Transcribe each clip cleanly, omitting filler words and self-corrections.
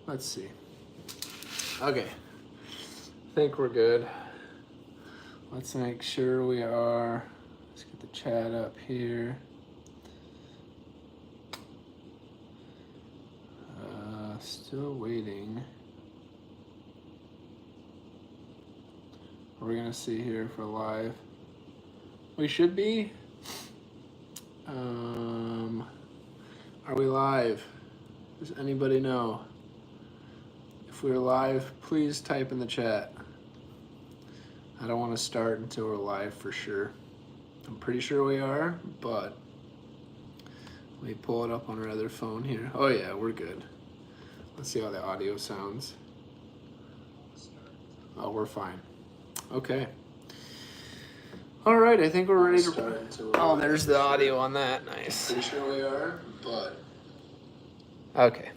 Let's see. Okay. I think we're good. Let's make sure we are. Let's get the chat up here. Still waiting. We're gonna see here for live. We should be. Are we live? Does anybody know? If we're live, please type in the chat. I don't want to start until we're live for sure. I'm pretty sure we are, but let me pull it up on our other phone here. Oh yeah, we're good. Let's see how the audio sounds. Oh, we're fine. Okay. All right, I think we're ready to. Oh, there's the audio on that. Nice. Pretty sure we are, but. Okay.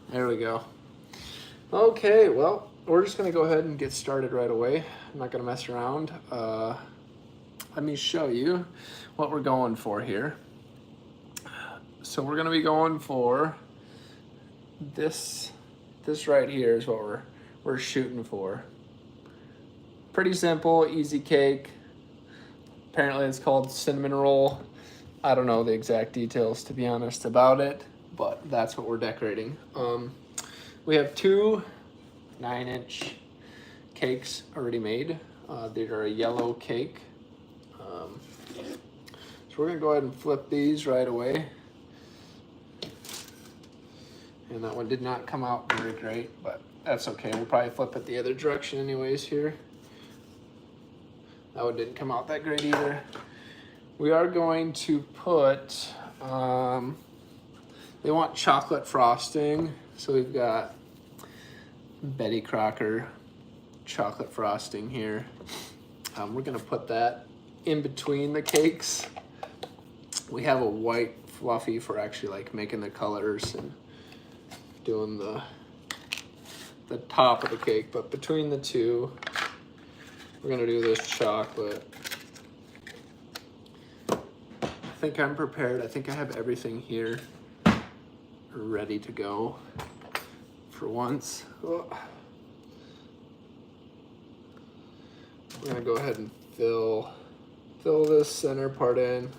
There we go. Okay, well, we're just gonna go ahead and get started right away. I'm not gonna mess around. Let me show you what we're going for here. So we're gonna be going for this right here is what we're shooting for. Pretty simple, easy cake. Apparently it's called Cinnamonroll. I don't know the exact details, to be honest, about it, but that's what we're decorating. We have two 9-inch cakes already made. They are a yellow cake. So we're gonna go ahead and flip these right away. And that one did not come out very great, but that's okay. We'll probably flip it the other direction anyways here. That one didn't come out that great either. We are going to put, they want chocolate frosting. So we've got Betty Crocker chocolate frosting here. We're gonna put that in between the cakes. We have a white fluffy for actually like making the colors and doing the top of the cake, but between the two, we're gonna do this chocolate. I think I'm prepared. I think I have everything here ready to go for once. Oh. We're gonna go ahead and fill this center part in.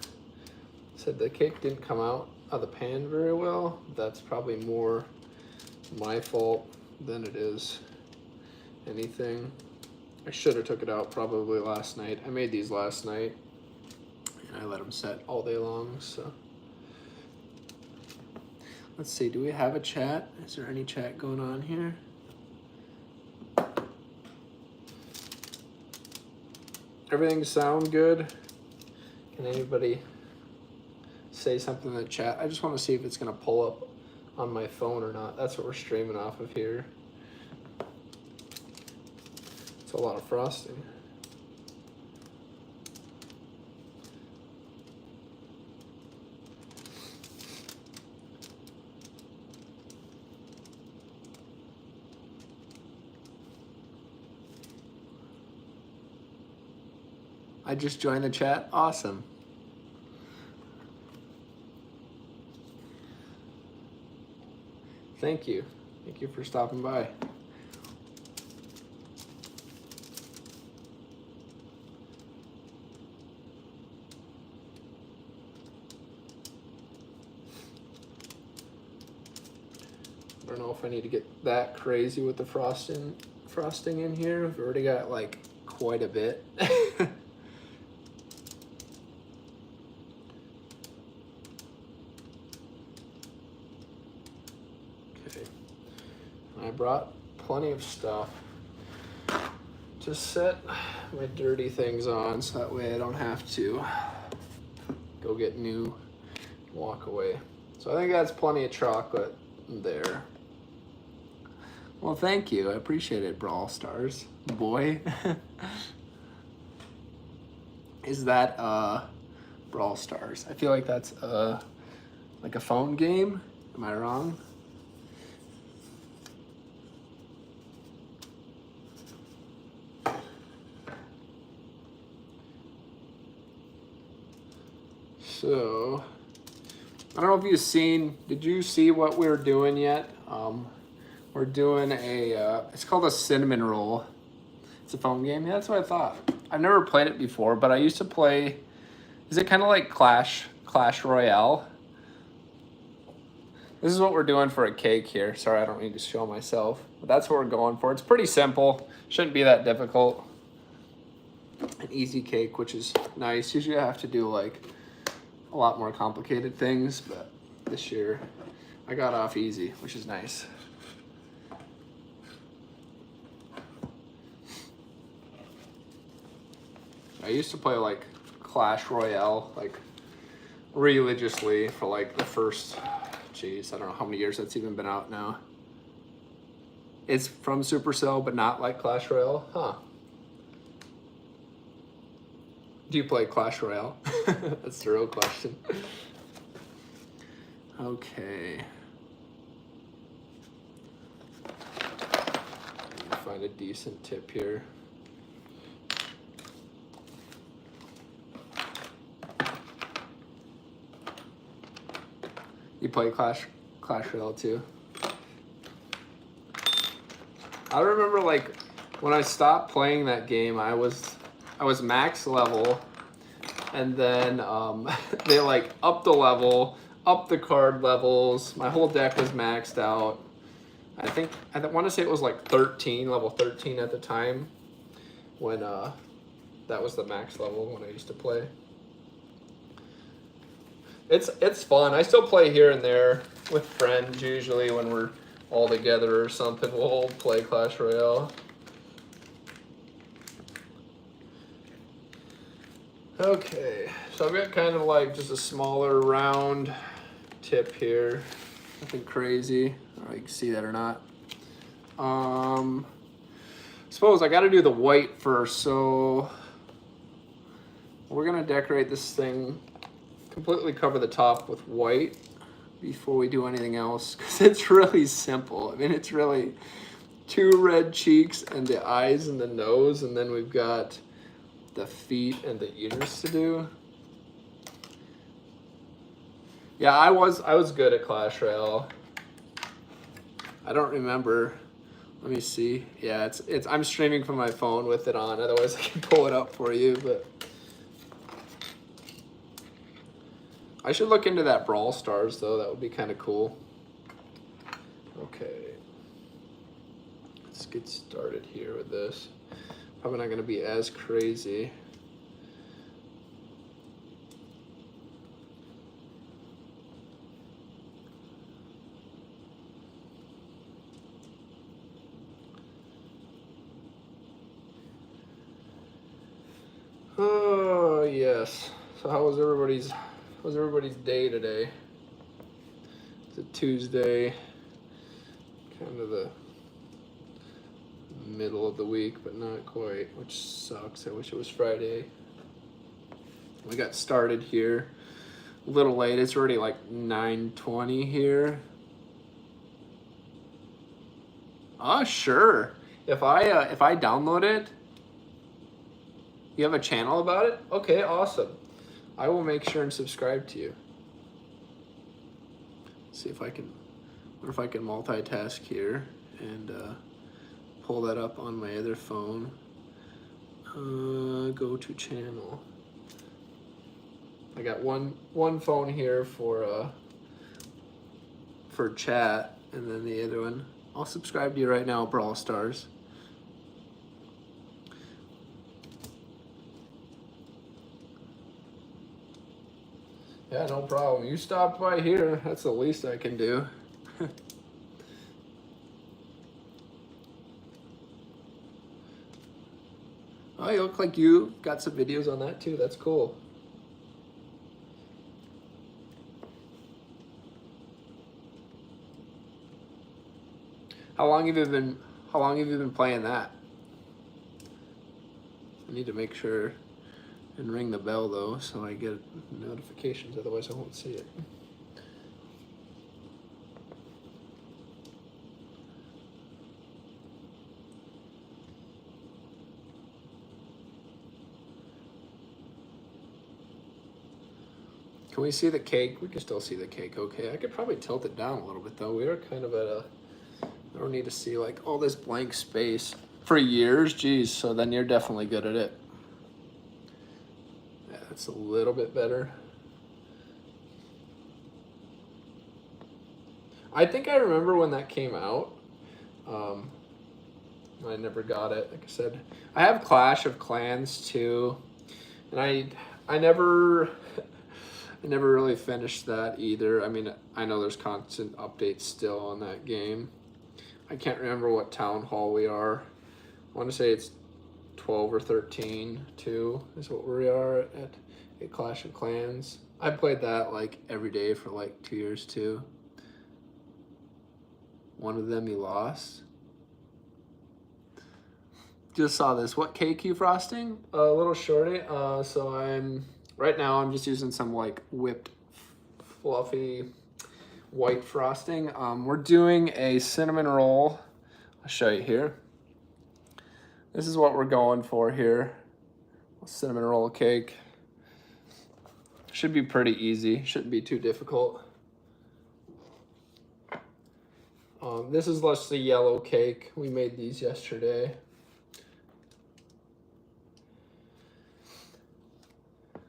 Said the cake didn't come out of the pan very well. That's probably more my fault than it is anything. I should have took it out probably last night. I made these last night and I let them set all day long. So let's see, do we have a chat? Is there any chat going on here? Everything sound good? Can anybody say something in the chat? I just want to see if it's gonna pull up on my phone or not. That's what we're streaming off of here. It's a lot of frosting. I just joined the chat. Awesome. Thank you. Thank you for stopping by. I don't know if I need to get that crazy with the frosting in here. We've already got like quite a bit. I brought plenty of stuff to set my dirty things on so that way I don't have to go get new, walk away. So I think that's plenty of chocolate there. Well, thank you. I appreciate it, Brawl Stars. Boy. Is that Brawl Stars? I feel like that's like a phone game. Am I wrong? So, I don't know if you've seen, did you see what we're doing yet? We're doing a, it's called a Cinnamonroll. It's a phone game. Yeah, that's what I thought. I've never played it before, but I used to play, is it kind of like Clash Royale? This is what we're doing for a cake here. Sorry, I don't need to show myself, but that's what we're going for. It's pretty simple. Shouldn't be that difficult. An easy cake, which is nice. Usually I have to do like a lot more complicated things, but this year I got off easy, which is nice. I used to play like Clash Royale like religiously for like the first, geez, I don't know how many years that's even been out now. It's from Supercell, but not like Clash Royale, huh? Do you play Clash Royale? That's the real question. Okay. Let me find a decent tip here. You play Clash Royale too? I remember like when I stopped playing that game, I was max level, and then they like upped the level, upped the card levels. My whole deck was maxed out. I want to say it was like 13, level 13 at the time, when that was the max level when I used to play. It's fun. I still play here and there with friends, usually when we're all together or something. We'll play Clash Royale. Okay, so I've got kind of like just a smaller round tip here. Nothing crazy. I don't know if you can see that or not. Suppose I got to do the white first, so we're gonna decorate this thing, completely cover the top with white before we do anything else, because it's really simple. I mean, it's really 2 red cheeks and the eyes and the nose, and then we've got the feet and the ears to do. Yeah, I was good at Clash Royale. I don't remember. Let me see. Yeah, it's I'm streaming from my phone with it on. Otherwise, I can pull it up for you. But I should look into that Brawl Stars though. That would be kind of cool. Okay, let's get started here with this. Probably not going to be as crazy. Oh yes. So how was everybody's day today? It's a Tuesday, kind of the middle of the week, but not quite, which sucks. I wish it was Friday. We got started here a little late. It's already like 9:20 here. Oh, sure. If I download it, you have a channel about it? Okay, awesome. I will make sure and subscribe to you. See if I can, what if I can multitask here and pull that up on my other phone. Go to channel. I got one phone here for chat, and then the other one. I'll subscribe to you right now, Brawl Stars. Yeah, no problem. You stopped by here. That's the least I can do. Oh, you look like you got some videos on that too. That's cool. How long have you been playing that? I need to make sure and ring the bell though, so I get notifications, otherwise I won't see it. Can we see the cake? We can still see the cake, okay. I could probably tilt it down a little bit though. We are kind of at I don't need to see like all this blank space for years. Geez, so then you're definitely good at it. Yeah, that's a little bit better. I think I remember when that came out. I never got it. Like I said, I have Clash of Clans too, and I never really finished that either. I mean, I know there's constant updates still on that game. I can't remember what town hall we are. I want to say it's 12 or 13 too is what we are at Clash of Clans. I played that like every day for like 2 years too. One of them you lost. Just saw this. What cake you frosting? A little shorty. So right now I'm just using some like whipped fluffy white frosting. We're doing a cinnamon roll. I'll show you here. This is what we're going for here. Cinnamon roll cake. Should be pretty easy. Shouldn't be too difficult. This is just a yellow cake. We made these yesterday.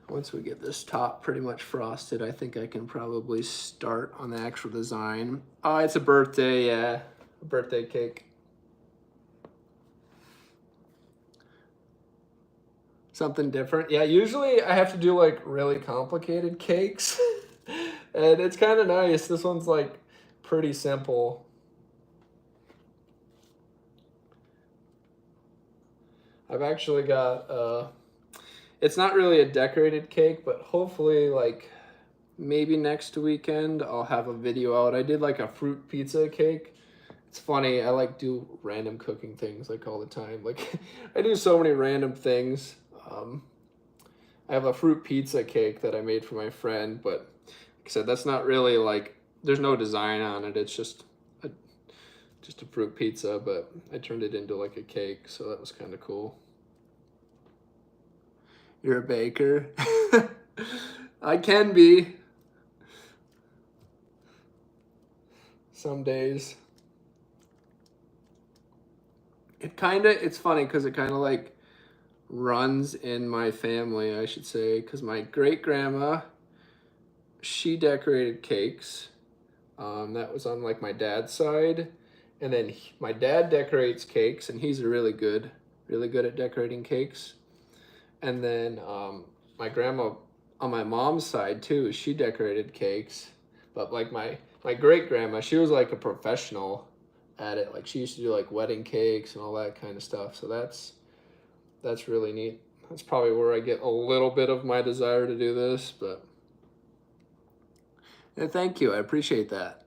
Once we get this top pretty much frosted, I think I can probably start on the actual design. It's a birthday, yeah. A birthday cake. Something different. Yeah, usually I have to do like really complicated cakes. And it's kind of nice. This one's like pretty simple. I've actually got, it's not really a decorated cake, but hopefully like maybe next weekend I'll have a video out. I did like a fruit pizza cake. It's funny, I like do random cooking things like all the time. Like I do so many random things. I have a fruit pizza cake that I made for my friend, but like I said, that's not really like, there's no design on it. It's just a fruit pizza, but I turned it into like a cake, so that was kind of cool. You're a baker? I can be. Some days. It's funny because it kind of like runs in my family, I should say, because my great-grandma, she decorated cakes. That was on like my dad's side. And then my dad decorates cakes, and he's really good at decorating cakes. And then my grandma on my mom's side too, she decorated cakes. But like my great-grandma, she was like a professional at it. Like she used to do like wedding cakes and all that kind of stuff. So that's really neat. That's probably where I get a little bit of my desire to do this, but yeah, thank you. I appreciate that.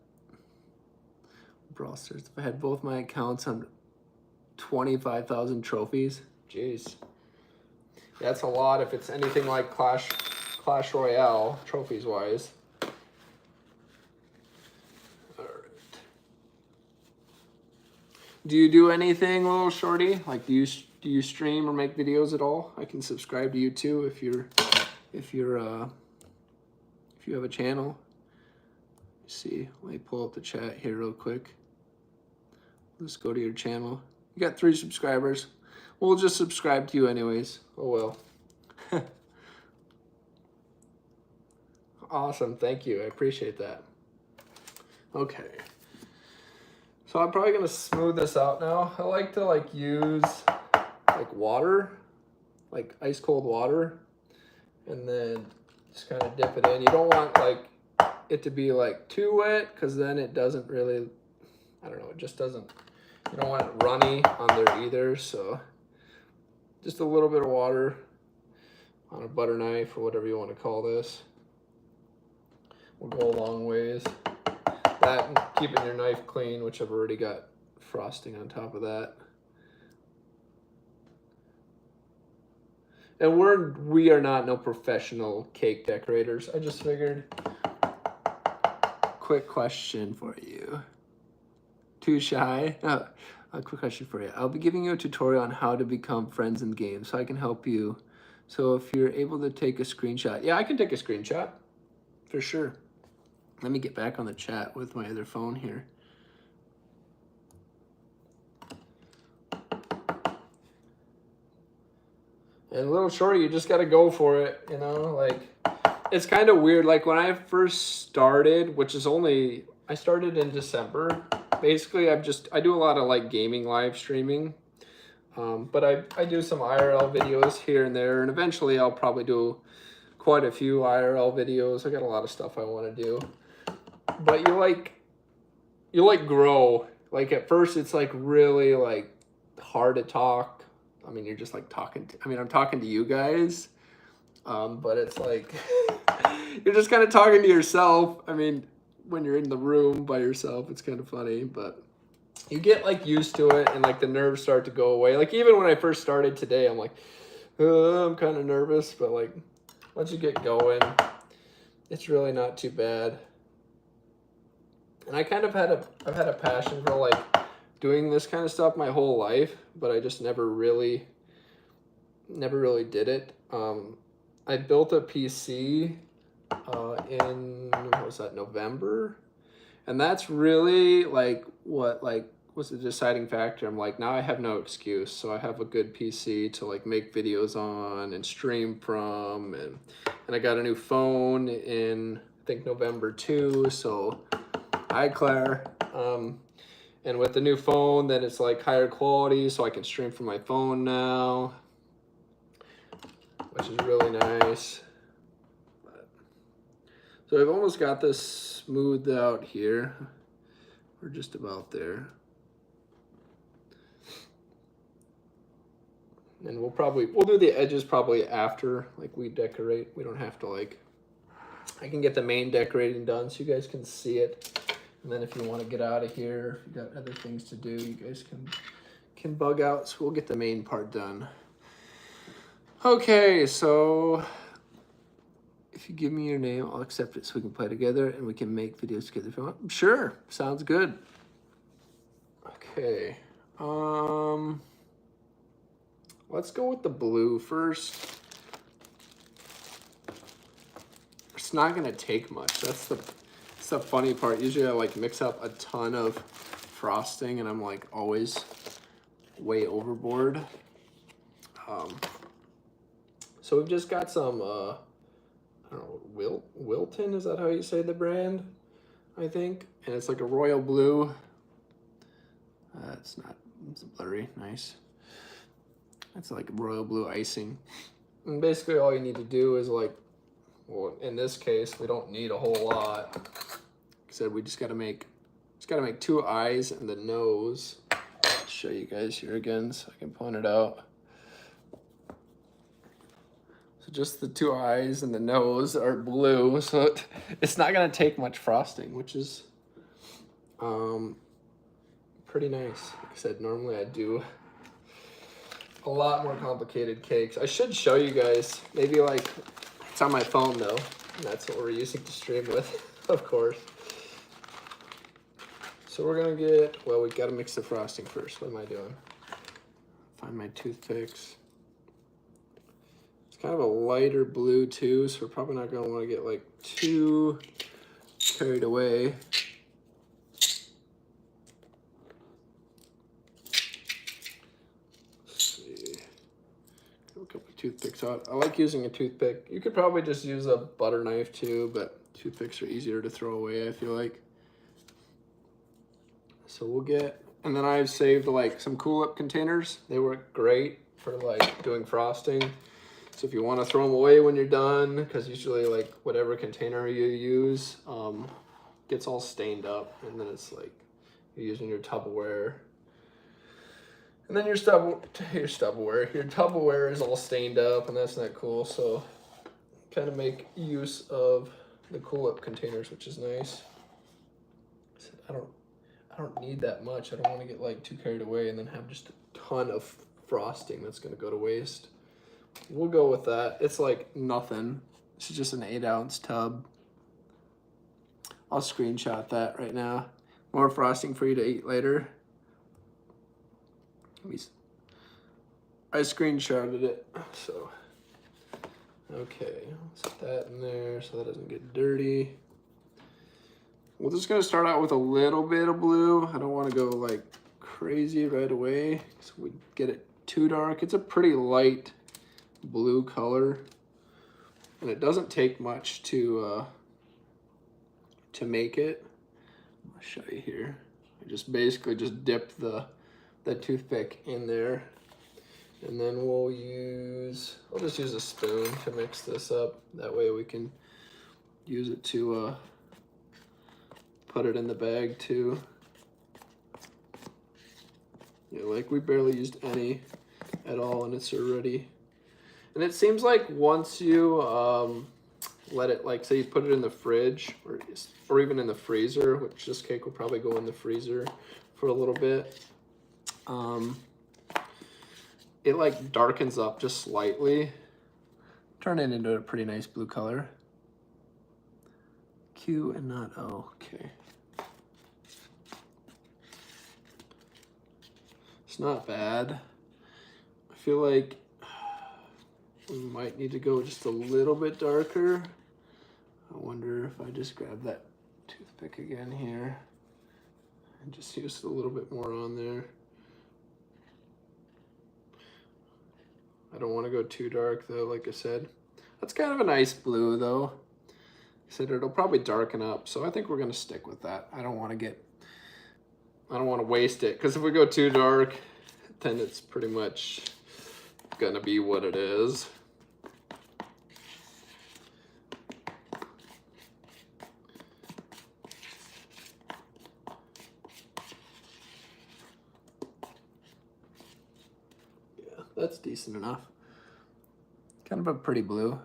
Brawl Stars. If I had both my accounts on 25,000 trophies, jeez. That's a lot if it's anything like Clash Royale, trophies-wise. All right. Do you do anything, little shorty? Like, do you stream or make videos at all? I can subscribe to you too if you have a channel. Let's see, let me pull up the chat here real quick. Let's go to your channel. You got 3 subscribers. We'll just subscribe to you anyways. Oh well. Awesome, thank you. I appreciate that. Okay. So I'm probably gonna smooth this out now. I like to like use like water, like ice cold water, and then just kind of dip it in. You don't want like it to be like too wet, because then it doesn't really, I don't know, it just doesn't, you don't want it runny on there either. So just a little bit of water on a butter knife or whatever you want to call this will go a long ways. That and keeping your knife clean, which I've already got frosting on top of that. And we are not no professional cake decorators. I just figured. Quick question for you. Too shy? No, a quick question for you. I'll be giving you a tutorial on how to become friends in games, so I can help you. So if you're able to take a screenshot. Yeah, I can take a screenshot. For sure. Let me get back on the chat with my other phone here. And a little short, you just got to go for it, you know? Like, it's kind of weird. Like, when I first started, which is only, I started in December. Basically, I do a lot of, like, gaming live streaming. But I do some IRL videos here and there. And eventually, I'll probably do quite a few IRL videos. I got a lot of stuff I want to do. But you grow. Like, at first, it's, like, really, like, hard to talk. I mean, you're just like talking to, I'm talking to you guys, but it's like, you're just kind of talking to yourself. I mean, when you're in the room by yourself, it's kind of funny, but you get like used to it and like the nerves start to go away. Like even when I first started today, I'm like, I'm kind of nervous, but like once you get going, it's really not too bad. And I kind of I've had a passion for like doing this kind of stuff my whole life, but I just never really did it. I built a PC in, what was that, November? And that's really like what was the deciding factor. I'm like, now I have no excuse. So I have a good PC to like make videos on and stream from, and I got a new phone in, I think, November too. So hi, Claire. And with the new phone, then it's like higher quality, so I can stream from my phone now, which is really nice. So I've almost got this smoothed out here. We're just about there. And we'll do the edges probably after like we decorate. We don't have to like, I can get the main decorating done so you guys can see it. And then if you want to get out of here, if you got other things to do, you guys can bug out. So we'll get the main part done. Okay, so if you give me your name, I'll accept it so we can play together and we can make videos together if you want. Sure, sounds good. Okay, let's go with the blue first. It's not gonna take much. That's the funny part. Usually I like mix up a ton of frosting and I'm like always way overboard. So we've just got some, I don't know, Wilton, is that how you say the brand? I think. And it's like a royal blue. It's blurry, nice. It's like royal blue icing. And basically all you need to do is like, well, in this case, we don't need a whole lot. Like I said, we just gotta make two eyes and the nose. I'll show you guys here again so I can point it out. So just the two eyes and the nose are blue, so it's not gonna take much frosting, which is pretty nice. Like I said, normally I do a lot more complicated cakes. I should show you guys, maybe like, it's on my phone though, and that's what we're using to stream with, of course. So we're gonna get, well, we gotta mix the frosting first. What am I doing? Find my toothpicks. It's kind of a lighter blue too, so we're probably not gonna wanna get like too carried away. Toothpicks out. I like using a toothpick. You could probably just use a butter knife too, but toothpicks are easier to throw away, I feel like. So we'll get, and then I've saved like some Cool Whip containers. They work great for like doing frosting. So if you want to throw them away when you're done, because usually like whatever container you use gets all stained up, and then it's like you're using your Tupperware. And then your Tupperware is all stained up, and that's not cool. So kind of make use of the Cool Whip containers, which is nice. I don't need that much. I don't want to get like too carried away and then have just a ton of frosting that's going to go to waste. We'll go with that. It's like nothing. This is just an 8-ounce tub. I'll screenshot that right now. More frosting for you to eat later. I screenshotted it, so okay, let's put that in there so that doesn't get dirty. We're just gonna start out with a little bit of blue. I don't want to go like crazy right away, so we get it too dark. It's a pretty light blue color, and it doesn't take much to make it. I'll show you here. I just basically just dip the toothpick in there, and then I'll just use a spoon to mix this up. That way we can use it to put it in the bag too. Yeah, like we barely used any at all, and it's already. And it seems like once you let it, like say you put it in the fridge or even in the freezer, which this cake will probably go in the freezer for a little bit, it like darkens up just slightly. Turn it into a pretty nice blue color. Q and not O, okay. It's not bad. I feel like we might need to go just a little bit darker. I wonder if I just grab that toothpick again here and just use a little bit more on there. I don't want to go too dark though, like I said. That's kind of a nice blue though. Like I said, it'll probably darken up, so I think we're gonna stick with that. I don't want to waste it, because if we go too dark, then it's pretty much gonna be what it is. Yeah, that's decent enough. Kind of a pretty blue.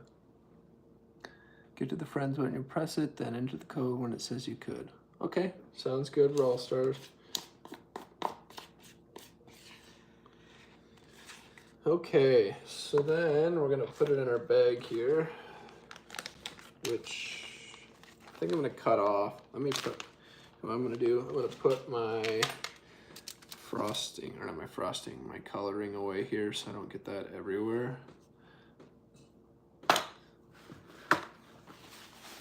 Get to the friends when you press it, then enter the code when it says you could. Okay, sounds good. We're all stars. Okay, so then we're gonna put it in our bag here, which I think I'm gonna cut off. Let me put, what I'm gonna do, I'm gonna put my frosting, or not my frosting, my coloring away here so I don't get that everywhere.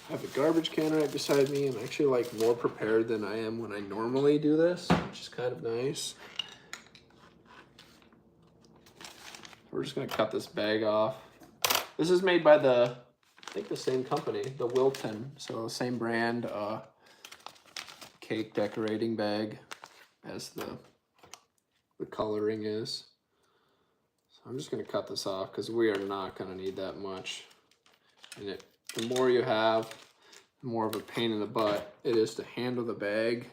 I have a garbage can right beside me. I'm actually like more prepared than I am when I normally do this, which is kind of nice. We're just gonna cut this bag off. This is made by I think the same company, the Wilton, so same brand cake decorating bag as the coloring is. So I'm just gonna cut this off because we are not gonna need that much. And the more you have, the more of a pain in the butt it is to handle the bag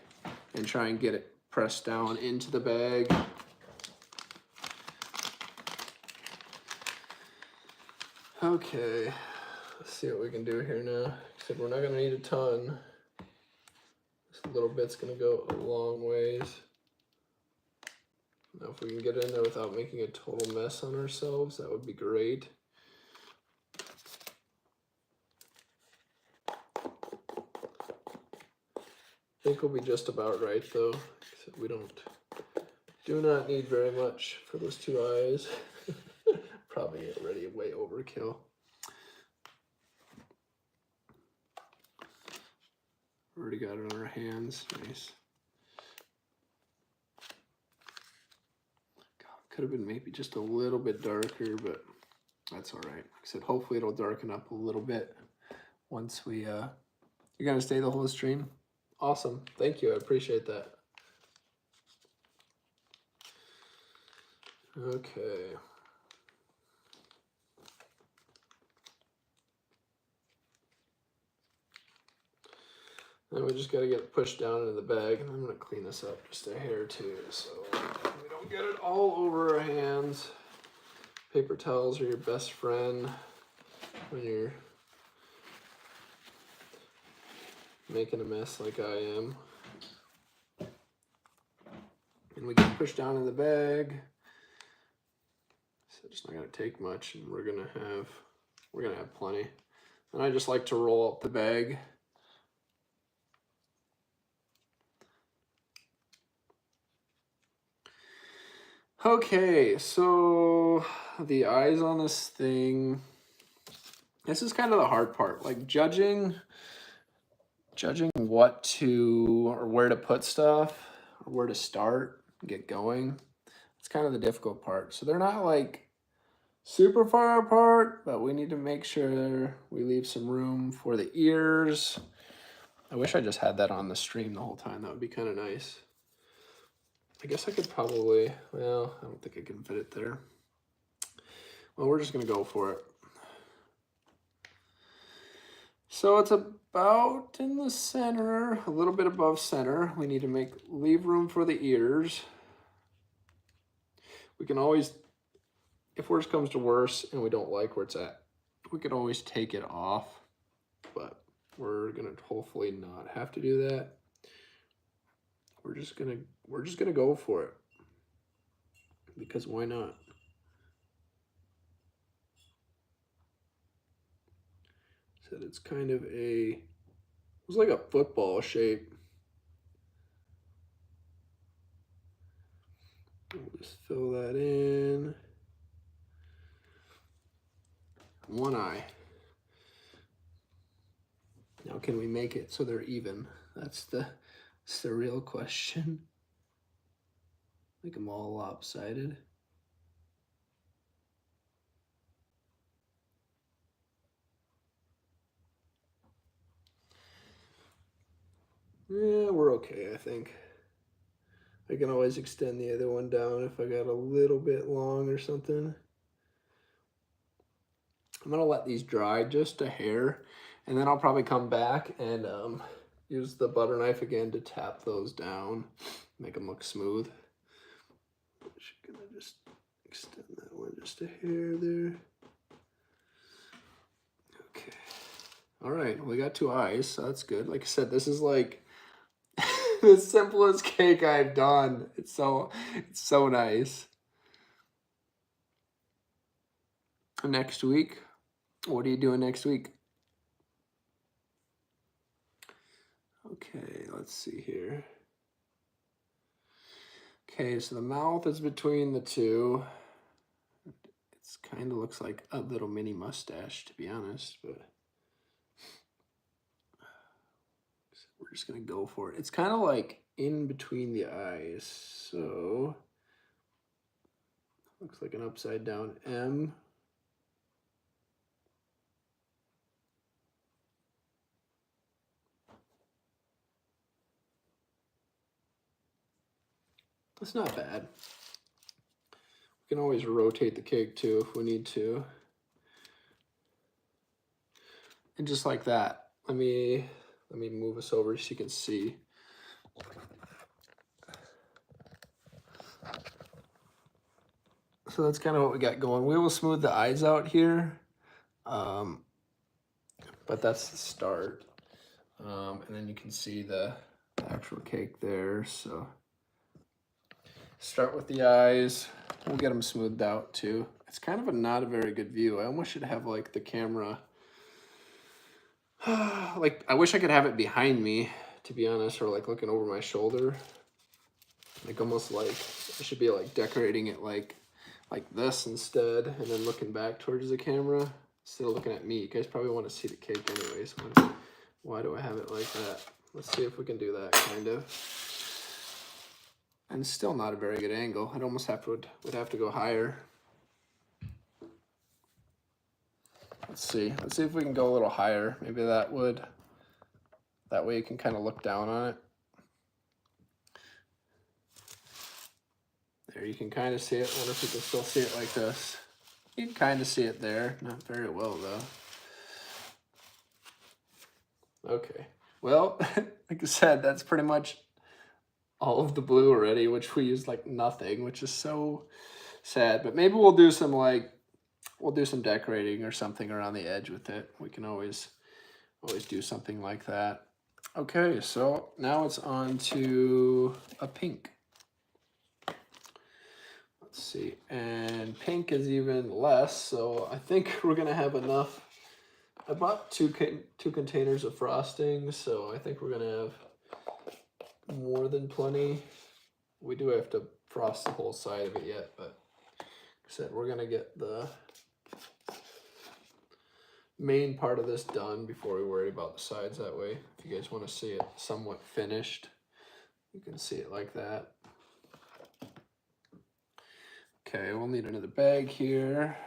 and try and get it pressed down into the bag. Okay, let's see what we can do here now. Except we're not gonna need a ton. This little bit's gonna go a long ways. Now if we can get in there without making a total mess on ourselves, that would be great. I think we'll be just about right though. Except we do not need very much for those two eyes. Probably already way overkill. Already got it on our hands, nice. Could have been maybe just a little bit darker, but that's all right. Like I said, hopefully it'll darken up a little bit once we, you're gonna stay the whole stream? Awesome, thank you, I appreciate that. Okay. Then we just gotta get it pushed down into the bag, and I'm gonna clean this up just a hair too, so we don't get it all over our hands. Paper towels are your best friend when you're making a mess like I am. And we get pushed down in the bag. So it's not gonna take much, and we're gonna have plenty. And I just like to roll up the bag. Okay, so the eyes on this thing, this is kind of the hard part, like judging what to, or where to put stuff, or where to start, get going. It's kind of the difficult part. So they're not like super far apart, but we need to make sure we leave some room for the ears. I wish I just had that on the stream the whole time. That would be kind of nice. I guess I could probably, well, I don't think I can fit it there. Well, we're just going to go for it. So it's about in the center, a little bit above center. We need to leave room for the ears. We can always, if worse comes to worse and we don't like where it's at, we could always take it off, but we're gonna hopefully not have to do that. We're just gonna go for it, because why not? Said it's kind of it's like a football shape. We'll just fill that in. One eye. Now, can we make it so they're even? That's the real question. Make them all lopsided. Yeah, we're okay, I think. I can always extend the other one down if I got a little bit long or something. I'm gonna let these dry just a hair, and then I'll probably come back and use the butter knife again to tap those down, make them look smooth. Just gonna just extend that one just a hair there. Okay. All right, we got 2 eyes, so that's good. Like I said, this is like the simplest cake I've done. It's so nice. Next week, what are you doing next week? Okay, let's see here. Okay, so the mouth is between the two. It's kind of looks like a little mini mustache, to be honest, but we're just gonna go for it. It's kind of like in between the eyes, so looks like an upside down M. It's not bad. We can always rotate the cake too if we need to. And just like that, let me move us over so you can see. So that's kind of what we got going. We will smooth the eyes out here, but that's the start. And then you can see the actual cake there. So start with the eyes. We'll get them smoothed out too. It's kind of not a very good view. I almost should have like the camera. Like I wish I could have it behind me, to be honest, or like looking over my shoulder. Like almost like I should be like decorating it like this instead, and then looking back towards the camera instead of looking at me. You guys probably want to see the cake anyways. Why do I have it like that? Let's see if we can do that, kind of. And still not a very good angle. I'd almost would have to go higher. Let's see if we can go a little higher. Maybe that way you can kind of look down on it. There, you can kind of see it. I wonder if you can still see it like this. You can kind of see it there. Not very well, though. Okay. Well, like I said, that's pretty much all of the blue already, which we used like nothing, which is so sad. But maybe we'll do some decorating or something around the edge with it. We can always do something like that. Okay, so now it's on to a pink. Let's see, and pink is even less, so I think we're gonna have enough. I bought two containers of frosting, so I think we're gonna have more than plenty. We do have to frost the whole side of it yet, but like I said, we're gonna get the main part of this done before we worry about the sides. That way, if you guys want to see it somewhat finished, you can see it like that. Okay, we'll need another bag here.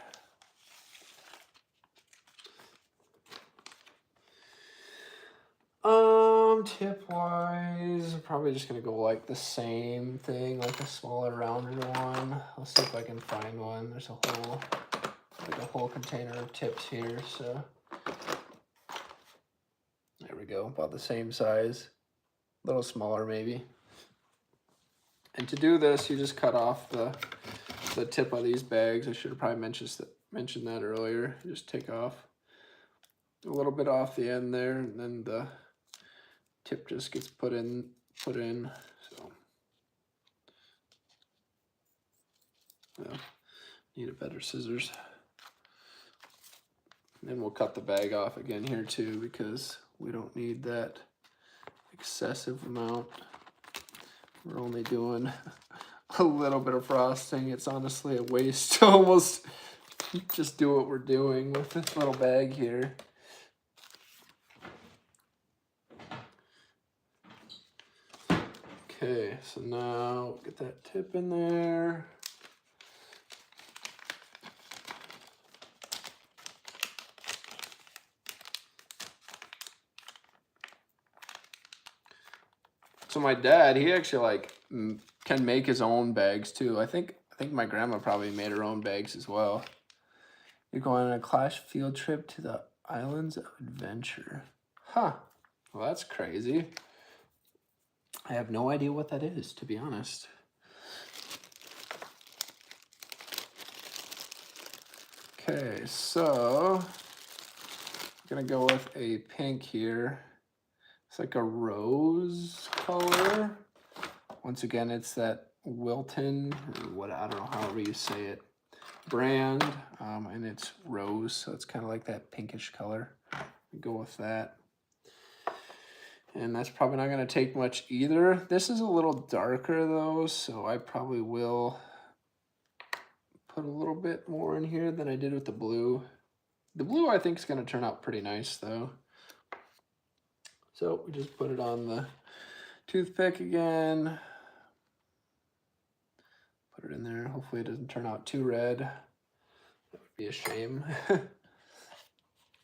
wise, I'm probably just gonna go like the same thing, like a smaller, rounded one. I'll see if I can find one. There's a whole container of tips here, so there we go, about the same size, a little smaller maybe. And to do this, you just cut off the tip of these bags. I should have probably mentioned that earlier. You just take off a little bit off the end there, and then the tip just gets put in. So yeah, need a better scissors. And then we'll cut the bag off again here too, because we don't need that excessive amount. We're only doing a little bit of frosting. It's honestly a waste to almost just do what we're doing with this little bag here. Okay, so now get that tip in there. So my dad, he actually like can make his own bags too. I think my grandma probably made her own bags as well. You're going on a Clash field trip to the Islands of Adventure. Huh. Well, that's crazy. I have no idea what that is, to be honest. Okay, so I'm gonna go with a pink here. It's like a rose color. Once again, it's that Wilton, or what, I don't know, however you say it, brand, and it's rose, so it's kind of like that pinkish color. Go with that. And that's probably not going to take much either. This is a little darker though, so I probably will put a little bit more in here than I did with the blue. The blue I think is going to turn out pretty nice though. So we just put it on the toothpick again. Put it in there. Hopefully it doesn't turn out too red. That would be a shame.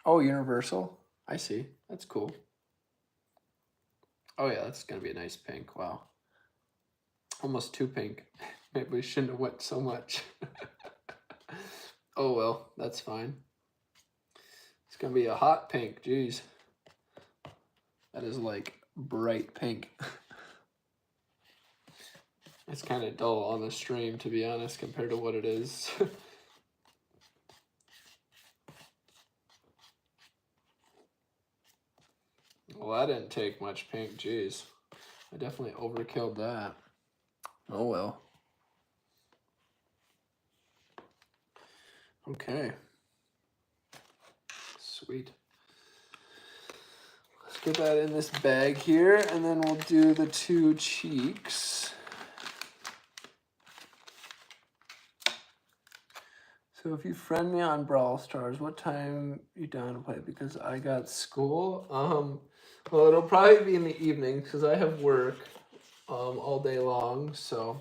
Oh, universal. I see. That's cool. Oh yeah, that's gonna be a nice pink. Wow. Almost too pink. Maybe we shouldn't have went so much. Oh well, that's fine. It's gonna be a hot pink. Jeez. That is like bright pink. It's kind of dull on the stream, to be honest, compared to what it is. Well, that didn't take much pink. Jeez. I definitely overkilled that. Oh well. Okay. Sweet. Let's get that in this bag here, and then we'll do the two cheeks. So if you friend me on Brawl Stars, what time you down to play? Because I got school. Well, it'll probably be in the evening because I have work all day long. So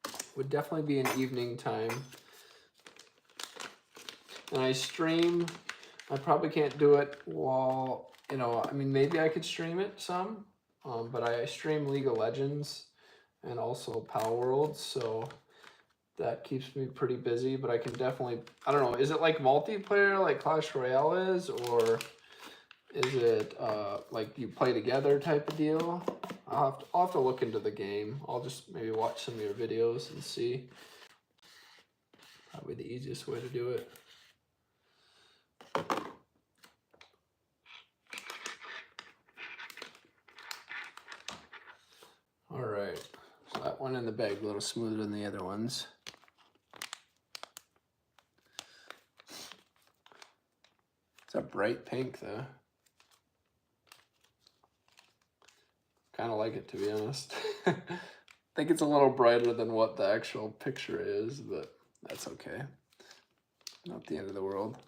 it would definitely be an evening time. And I stream. I probably can't do it while, you know, I mean, maybe I could stream it some. But I stream League of Legends and also Power World. So that keeps me pretty busy, but I can definitely, I don't know, is it like multiplayer like Clash Royale is, or is it like you play together type of deal? I'll have to look into the game. I'll just maybe watch some of your videos and see. Probably the easiest way to do it. All right, so that one in the bag a little smoother than the other ones. It's a bright pink though. Kind of like it, to be honest. I think it's a little brighter than what the actual picture is, but that's okay. Not the end of the world.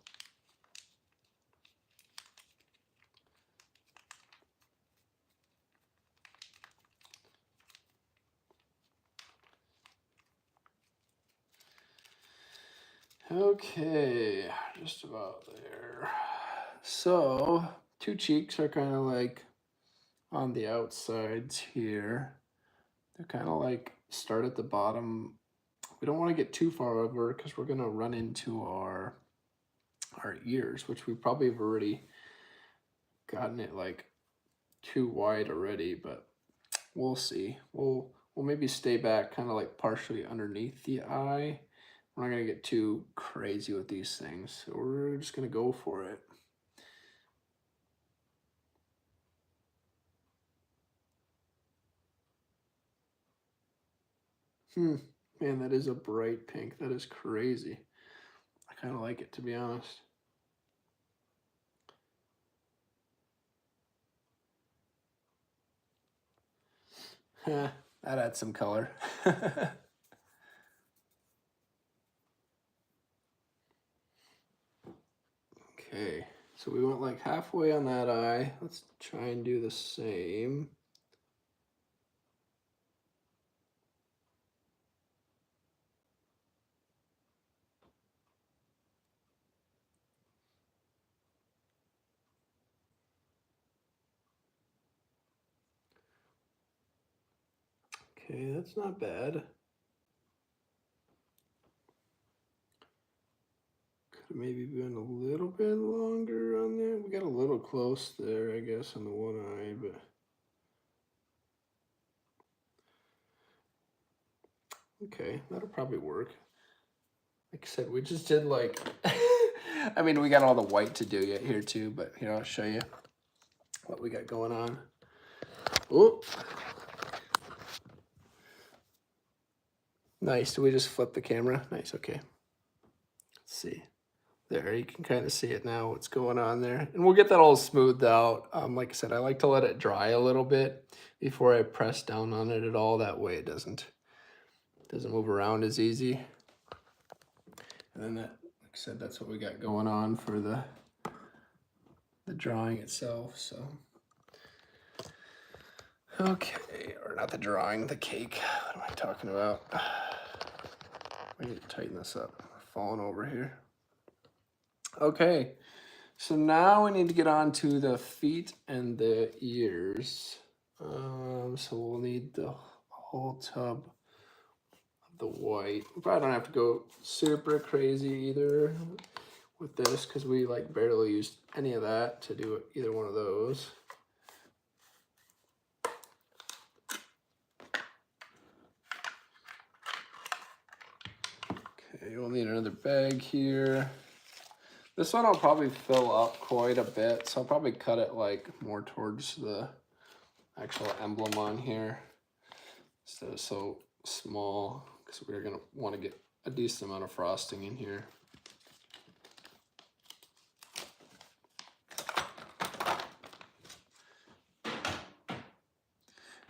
Okay, just about there. So, two cheeks are kind of like on the outsides here. They're kind of like start at the bottom. We don't want to get too far over because we're going to run into our ears, which we probably have already gotten it like too wide already, but we'll see. We'll maybe stay back kind of like partially underneath the eye. We're not going to get too crazy with these things, so we're just going to go for it. Man, that is a bright pink. That is crazy. I kind of like it, to be honest. That adds some color. Okay, so we went like halfway on that eye. Let's try and do the same. Okay, that's not bad. Could maybe been a little bit longer on there. We got a little close there, I guess, on the one eye, but okay, that'll probably work. Like I said, we just did like, I mean, we got all the white to do yet here too, but here, I'll show you what we got going on. Oh, nice. Do we just flip the camera? Nice, okay. Let's see. There, you can kind of see it now, what's going on there. And we'll get that all smoothed out. Like I said, I like to let it dry a little bit before I press down on it at all. That way it doesn't move around as easy. And then that, like I said, that's what we got going on for the drawing itself, so. Okay, or not the drawing, the cake. What am I talking about? I need to tighten this up. We're falling over here. Okay, so now we need to get on to the feet and the ears. So we'll need the whole tub of the white. We probably don't have to go super crazy either with this because we like barely used any of that to do either one of those. Okay, we'll need another bag here. This one I'll probably fill up quite a bit, so I'll probably cut it like more towards the actual emblem on here instead of so small, because we're gonna want to get a decent amount of frosting in here.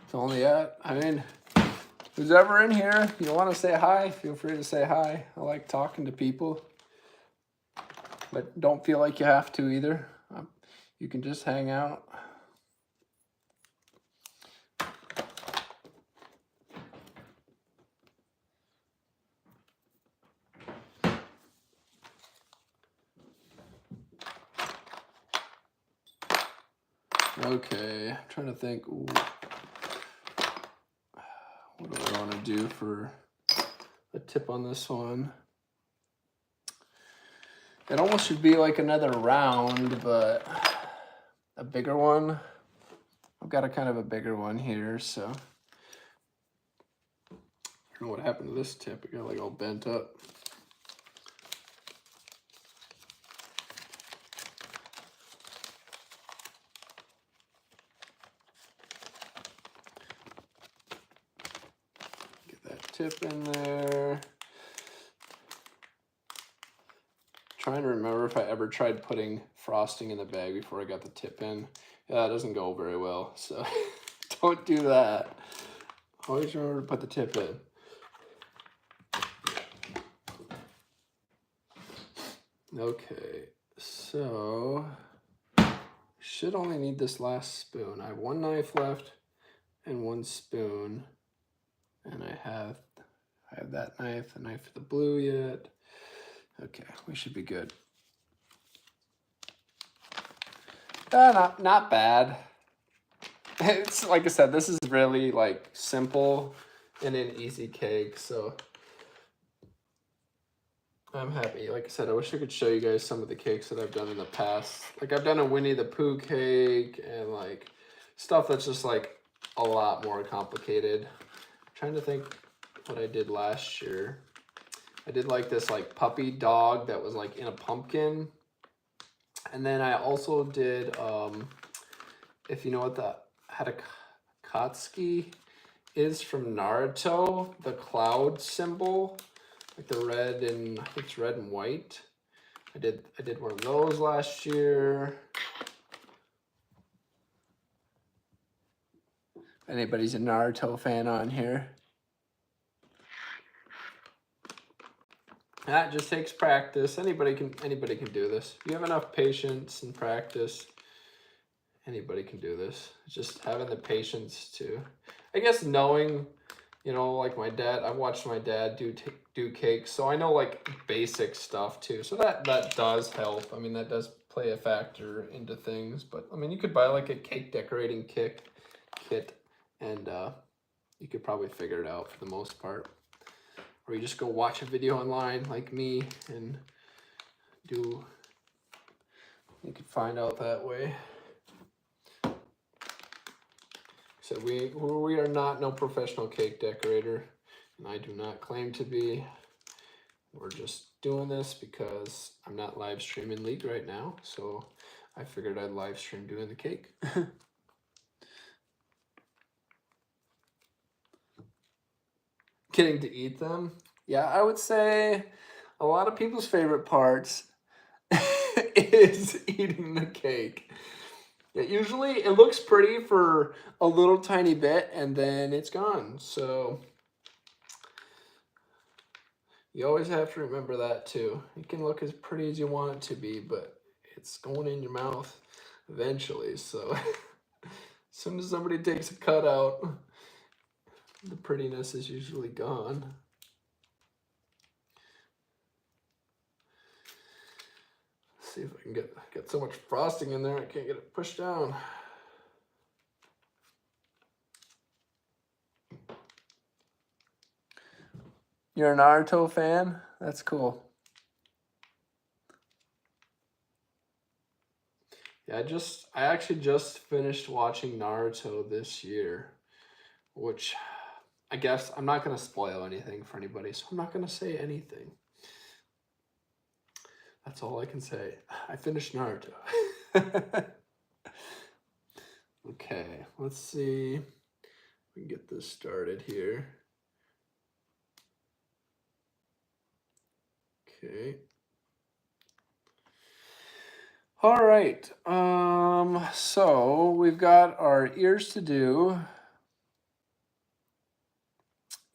It's only I mean, who's ever in here, if you want to say hi, feel free to say hi. I like talking to people, but don't feel like you have to either. You can just hang out. Okay, I'm trying to think. Ooh. What do I want to do for a tip on this one? It almost should be like another round, but a bigger one. I've got a kind of a bigger one here, so. I don't know what happened to this tip. It got like all bent up. Tip in there. Trying to remember if I ever tried putting frosting in the bag before I got the tip in. Yeah, it doesn't go very well, so don't do that. Always remember to put the tip in. Okay, so should only need this last spoon. I have one knife left and one spoon, and I have that knife, the knife for the blue yet. Okay, we should be good. Not bad. It's like I said, this is really like simple and an easy cake, so I'm happy. Like I said, I wish I could show you guys some of the cakes that I've done in the past. Like I've done a Winnie the Pooh cake and like stuff that's just like a lot more complicated. I'm trying to think what I did last year. I did like this like puppy dog that was like in a pumpkin. And then I also did, if you know what the Hatakatsuki is from Naruto, the cloud symbol, like the red and I think it's red and white. I did one of those last year. Anybody's a Naruto fan on here? That just takes practice. Anybody can do this. If you have enough patience and practice, anybody can do this. It's just having the patience to, I guess, knowing, you know, like my dad. I've watched my dad do cakes, so I know like basic stuff too. So that does help. I mean, that does play a factor into things. But I mean, you could buy like a cake decorating kit, and you could probably figure it out for the most part. Or you just go watch a video online like me and you could find out that way. So we are not no professional cake decorator, and I do not claim to be. We're just doing this because I'm not live streaming League right now, so I figured I'd live stream doing the cake. Getting to eat them? Yeah, I would say a lot of people's favorite parts is eating the cake. Yeah, usually it looks pretty for a little tiny bit and then it's gone. So you always have to remember that too. It can look as pretty as you want it to be, but it's going in your mouth eventually. So as soon as somebody takes a cut out, the prettiness is usually gone. Let's see if I can get so much frosting in there I can't get it pushed down. You're a Naruto fan? That's cool. Yeah, I actually just finished watching Naruto this year, which I guess I'm not going to spoil anything for anybody, so I'm not going to say anything. That's all I can say. I finished Naruto. Okay, let's see if we can get this started here. Okay. All right. So we've got our ears to do.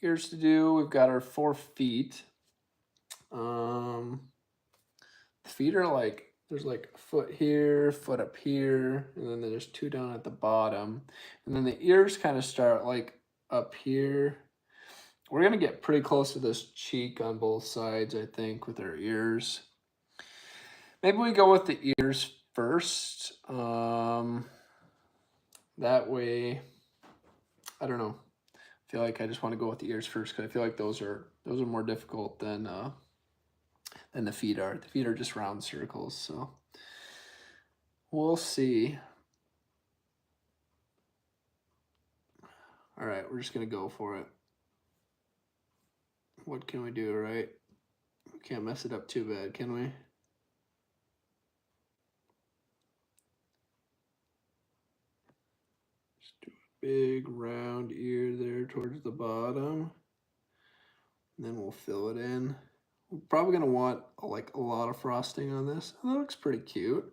We've got our 4 feet. The feet are like, there's like a foot here, foot up here, and then there's 2 down at the bottom. And then the ears kind of start like up here. We're going to get pretty close to this cheek on both sides, I think, with our ears. Maybe we go with the ears first. That way, I don't know. I feel like I just want to go with the ears first because I feel like those are more difficult than the feet are. The feet are just round circles, so we'll see. All right, we're just gonna go for it. What can we do, right? We can't mess it up too bad, can we? Just do a big round ear there towards the bottom. And then we'll fill it in. We're probably gonna want like a lot of frosting on this. That looks pretty cute.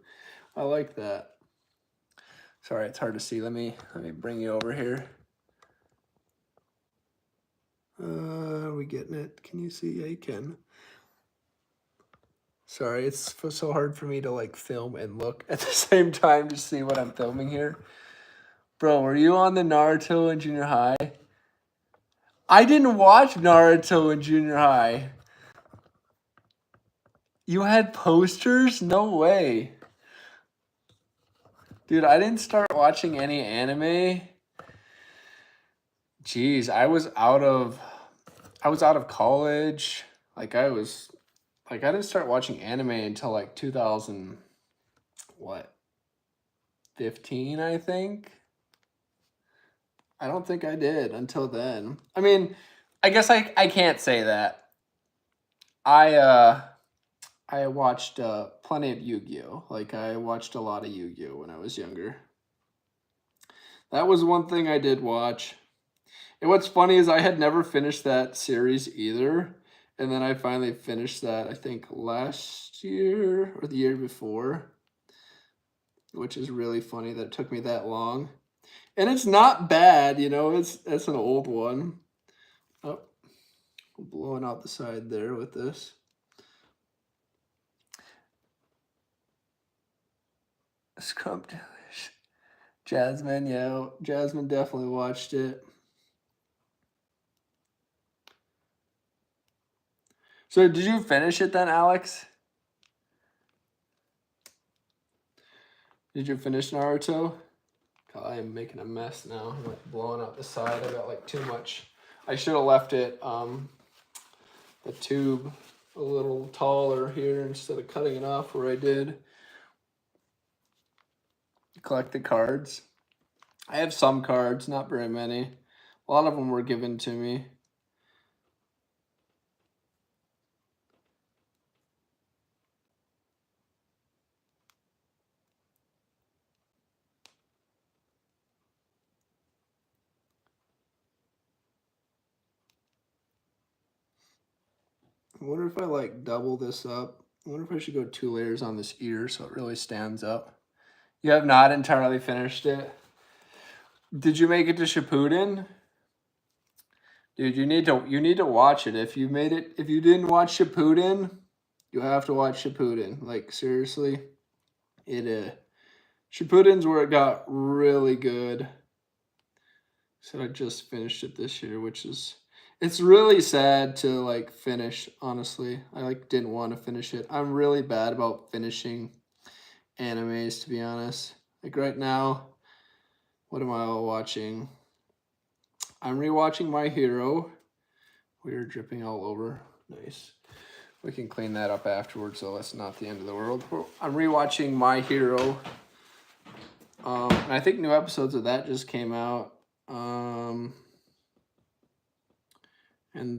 I like that. Sorry, it's hard to see. Let me bring you over here. Are we getting it? Can you see? Yeah, you can. Sorry, it's so hard for me to like film and look at the same time to see what I'm filming here. Bro, were you on the Naruto in junior high? I didn't watch Naruto in junior high. You had posters? No way. Dude, I didn't start watching any anime. Jeez, I was out of college. I didn't start watching anime until like 2015, I think. I don't think I did until then. I mean, I guess I can't say that. I watched plenty of Yu-Gi-Oh! Like, I watched a lot of Yu-Gi-Oh! When I was younger. That was one thing I did watch. And what's funny is I had never finished that series either. And then I finally finished that, I think, last year or the year before. Which is really funny that it took me that long. And it's not bad, you know, it's an old one. Oh, blowing out the side there with this. Scrub Jasmine, yeah, Jasmine definitely watched it. So did you finish it then, Alex? Did you finish Naruto? God, I am making a mess now. I'm like blowing out the side. I got like too much. I should have left it the tube a little taller here instead of cutting it off where I did. Collect the cards. I have some cards, not very many. A lot of them were given to me. I wonder if I like double this up. I wonder if I should go 2 layers on this ear so it really stands up. You have not entirely finished it. Did you make it to Shippuden? Dude, you need to watch it. If you didn't watch Shippuden, you have to watch Shippuden. Like, seriously. Shippuden's where it got really good. So I just finished it this year, which is, it's really sad to like finish, honestly. I like didn't want to finish it. I'm really bad about finishing animes, to be honest. Like right now, what am I all watching? I'm rewatching My Hero. We're dripping all over. Nice. We can clean that up afterwards, so that's not the end of the world. I'm rewatching My Hero. And I think new episodes of that just came out. And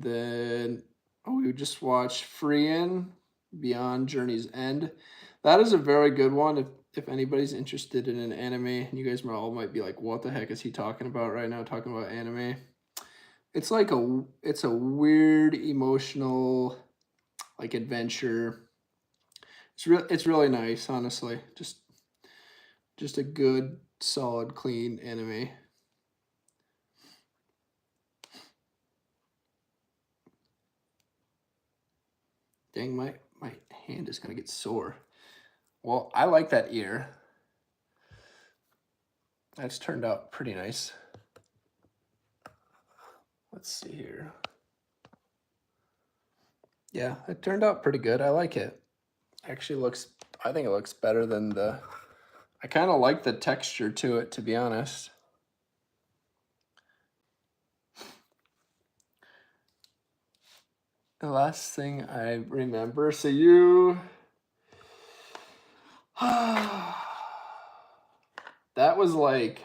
then, we just watched Freein Beyond Journey's End. That is a very good one. If anybody's interested in an anime, and you guys all might be like, what the heck is he talking about right now, talking about anime? It's like it's a weird, emotional, like adventure. It's really nice, honestly. Just a good, solid, clean anime. Dang, my hand is gonna get sore. Well, I like that ear. That's turned out pretty nice. Let's see here. Yeah, it turned out pretty good. I like it. Actually I think it looks better than I kind of like the texture to it, to be honest. The last thing I remember, so you... that was like,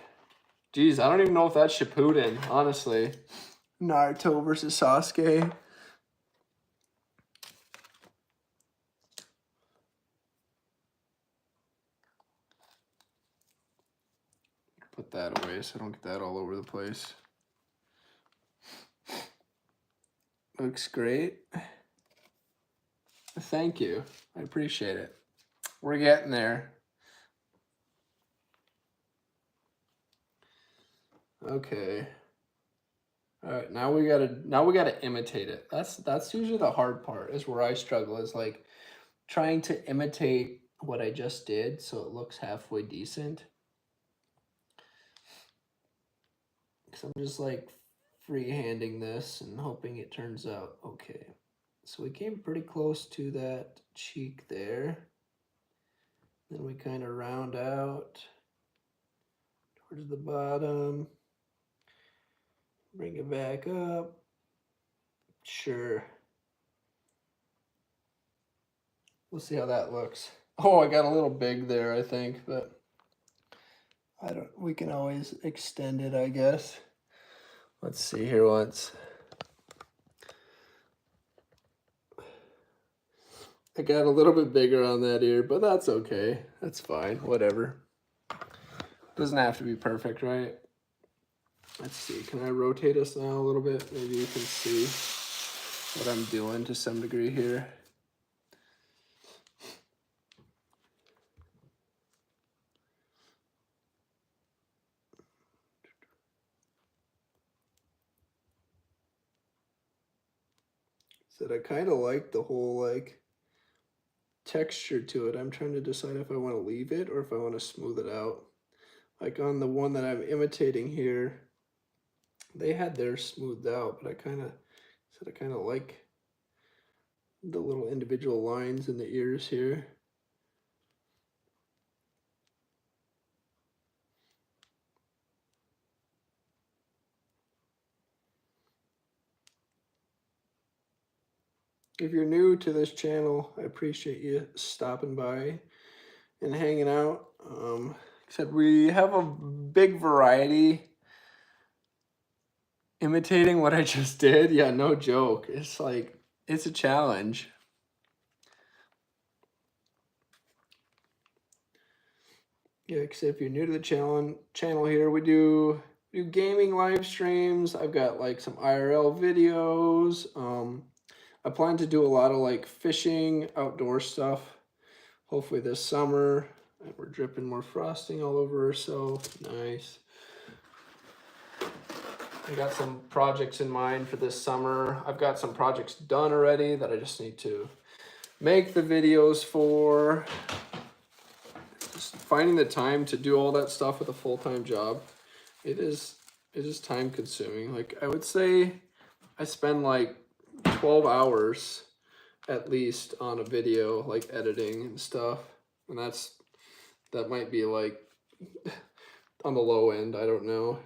geez, I don't even know if that's Shippuden, honestly. Naruto versus Sasuke. Put that away so I don't get that all over the place. Looks great. Thank you. I appreciate it. We're getting there. Okay. All right, now we gotta imitate it. That's usually the hard part, is where I struggle, is like trying to imitate what I just did so it looks halfway decent. Because I'm just like freehanding this and hoping it turns out okay. So we came pretty close to that cheek there. Then we kind of round out. Where's the bottom? Bring it back up. Sure. We'll see how that looks. Oh, I got a little big there, I think, but we can always extend it, I guess. Let's see here once. I got a little bit bigger on that ear, but that's okay. That's fine, whatever. Doesn't have to be perfect, right? Let's see, can I rotate us now a little bit? Maybe you can see what I'm doing to some degree here. So I kind of like the whole like texture to it. I'm trying to decide if I want to leave it or if I want to smooth it out. Like on the one that I'm imitating here, they had theirs smoothed out, but I kind of like the little individual lines in the ears here. If you're new to this channel, I appreciate you stopping by and hanging out. Except we have a big variety. Imitating what I just did, yeah, no joke. It's like, it's a challenge. Yeah, except if you're new to the channel here, we do gaming live streams. I've got like some IRL videos. I plan to do a lot of like fishing, outdoor stuff, hopefully this summer. And we're dripping more frosting all over, so nice. I got some projects in mind for this summer. I've got some projects done already that I just need to make the videos for. Just finding the time to do all that stuff with a full-time job, it is time consuming. Like I would say I spend like 12 hours at least on a video, like editing and stuff. And that might be like on the low end, I don't know.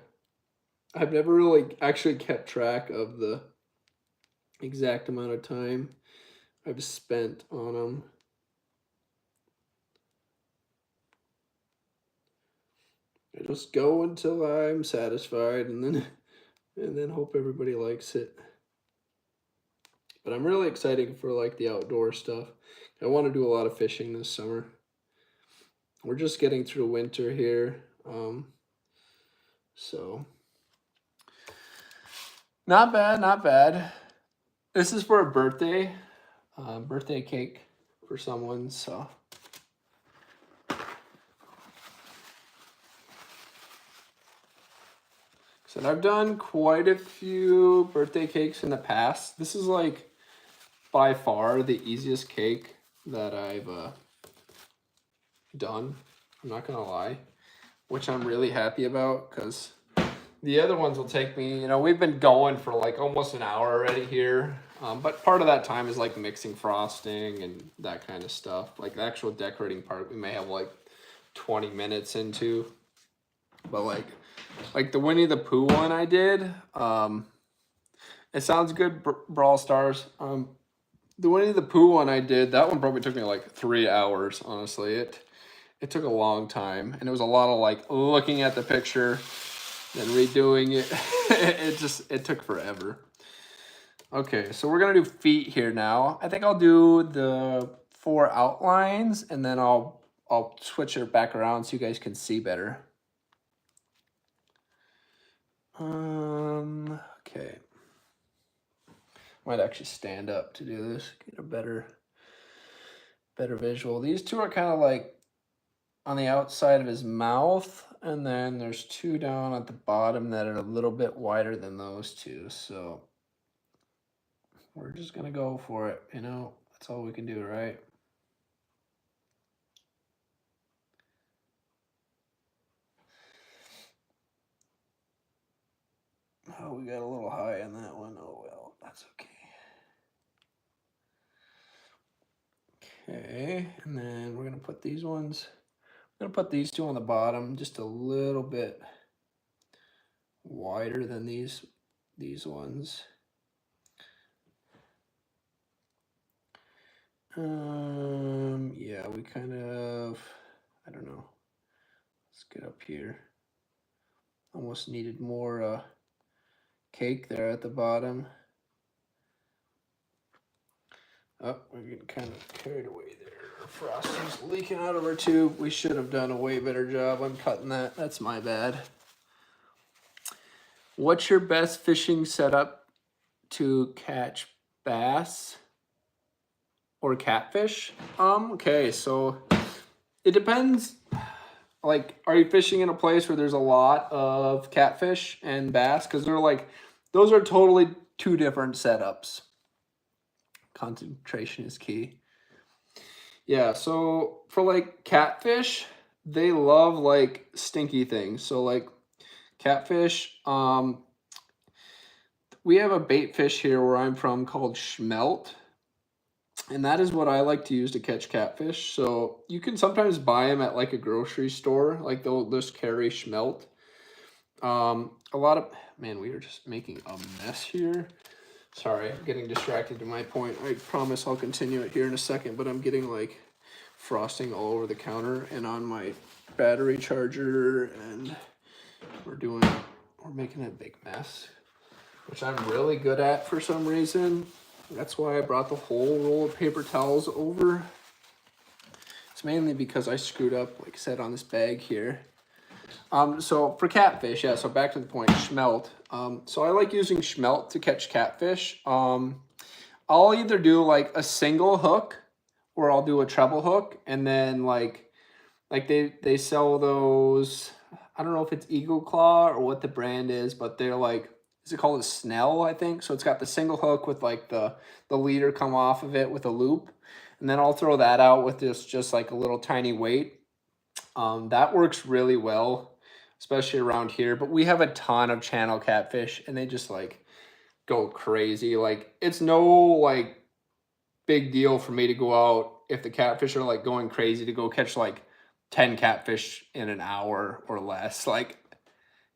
I've never really actually kept track of the exact amount of time I've spent on them. I just go until I'm satisfied and then hope everybody likes it. But I'm really excited for like the outdoor stuff. I want to do a lot of fishing this summer. We're just getting through winter here. So not bad, not bad. This is for a birthday cake for someone, so. So I've done quite a few birthday cakes in the past. This is like by far the easiest cake that I've done. I'm not gonna lie, which I'm really happy about because the other ones will take me, we've been going for like almost an hour already here. But part of that time is like mixing frosting and that kind of stuff. Like the actual decorating part, we may have like 20 minutes into. But like the Winnie the Pooh one I did, it sounds good, Brawl Stars. The Winnie the Pooh one I did, that one probably took me like 3 hours, honestly. It took a long time, and it was a lot of like looking at the picture and redoing it. It took forever. Okay, so we're gonna do feet here now. I think I'll do the 4 outlines, and then I'll switch it back around so you guys can see better. Okay. Might actually stand up to do this, get a better visual. These two are kind of like on the outside of his mouth, and then there's 2 down at the bottom that are a little bit wider than those 2. So we're just gonna go for it, that's all we can do, right? Oh, we got a little high on that one. Oh well, that's okay. Okay, and then we're gonna put these ones gonna put these two on the bottom, just a little bit wider than these ones. Yeah, we kind of, I don't know. Let's get up here. Almost needed more cake there at the bottom. Oh, we're getting kind of carried away there. Our frosting's leaking out of our tube. We should have done a way better job on cutting that. That's my bad. What's your best fishing setup to catch bass or catfish? Okay, so it depends. Like, are you fishing in a place where there's a lot of catfish and bass? Because they're like, those are totally two different setups. Concentration is key. Yeah, so for like catfish, they love like stinky things. So like catfish, we have a bait fish here where I'm from called smelt. And that is what I like to use to catch catfish. So you can sometimes buy them at like a grocery store. Like they'll just carry smelt. A lot of, man, we are just making a mess here. Sorry, I'm getting distracted to my point. I promise I'll continue it here in a second, but I'm getting like frosting all over the counter and on my battery charger, and we're making a big mess, which I'm really good at for some reason. That's why I brought the whole roll of paper towels over. It's mainly because I screwed up, like I said, on this bag here. So for catfish, yeah, so back to the point, smelt. So I like using smelt to catch catfish. I'll either do like a single hook or I'll do a treble hook, and then like they sell those, I don't know if it's Eagle Claw or what the brand is, but they're like, is it called a Snell, I think? So it's got the single hook with like the leader come off of it with a loop. And then I'll throw that out with just like a little tiny weight. That works really well, especially around here. But we have a ton of channel catfish and they just like go crazy. Like it's no like big deal for me to go out if the catfish are like going crazy to go catch like 10 catfish in an hour or less. Like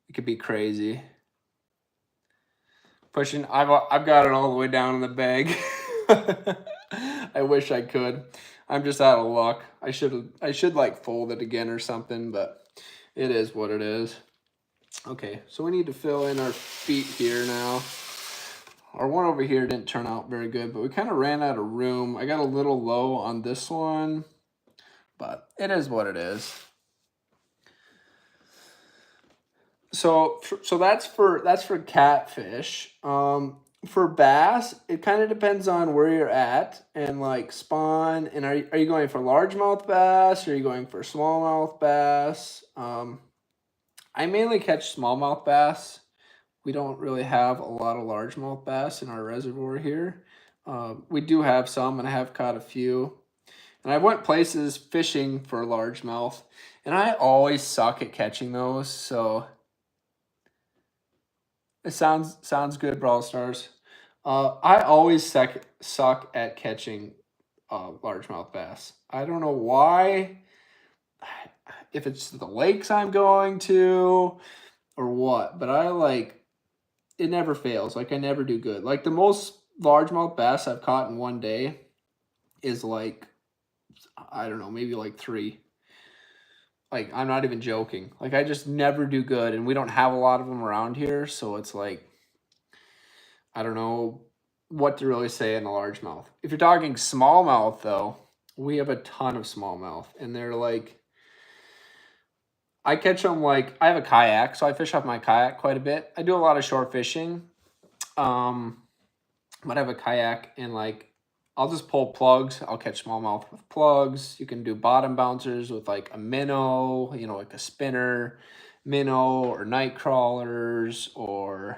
it could be crazy. Pushing, I've got it all the way down in the bag. I wish I could. I'm just out of luck. I should like fold it again or something, but it is what it is. Okay, so we need to fill in our feet here now. Our one over here didn't turn out very good, but we kind of ran out of room. I got a little low on this one, but it is what it is. So that's for catfish. For bass, it kind of depends on where you're at and like spawn. And are you going for largemouth bass or are you going for smallmouth bass? I mainly catch smallmouth bass. We don't really have a lot of largemouth bass in our reservoir here. We do have some, and I have caught a few. And I went places fishing for largemouth, and I always suck at catching those. So it sounds good, Brawl Stars. I always suck at catching largemouth bass. I don't know why. If it's the lakes I'm going to or what, but I like it never fails. Like I never do good. Like the most largemouth bass I've caught in one day is like, I don't know, maybe like 3. Like I'm not even joking. Like I just never do good, and we don't have a lot of them around here, so it's like I don't know what to really say in the largemouth. If you're talking smallmouth though, we have a ton of smallmouth, and they're like, I catch them like, I have a kayak, so I fish off my kayak quite a bit. I do a lot of shore fishing, but I have a kayak, and like I'll just pull plugs. I'll catch smallmouth with plugs. You can do bottom bouncers with like a minnow, you know, like a spinner minnow, or night crawlers, or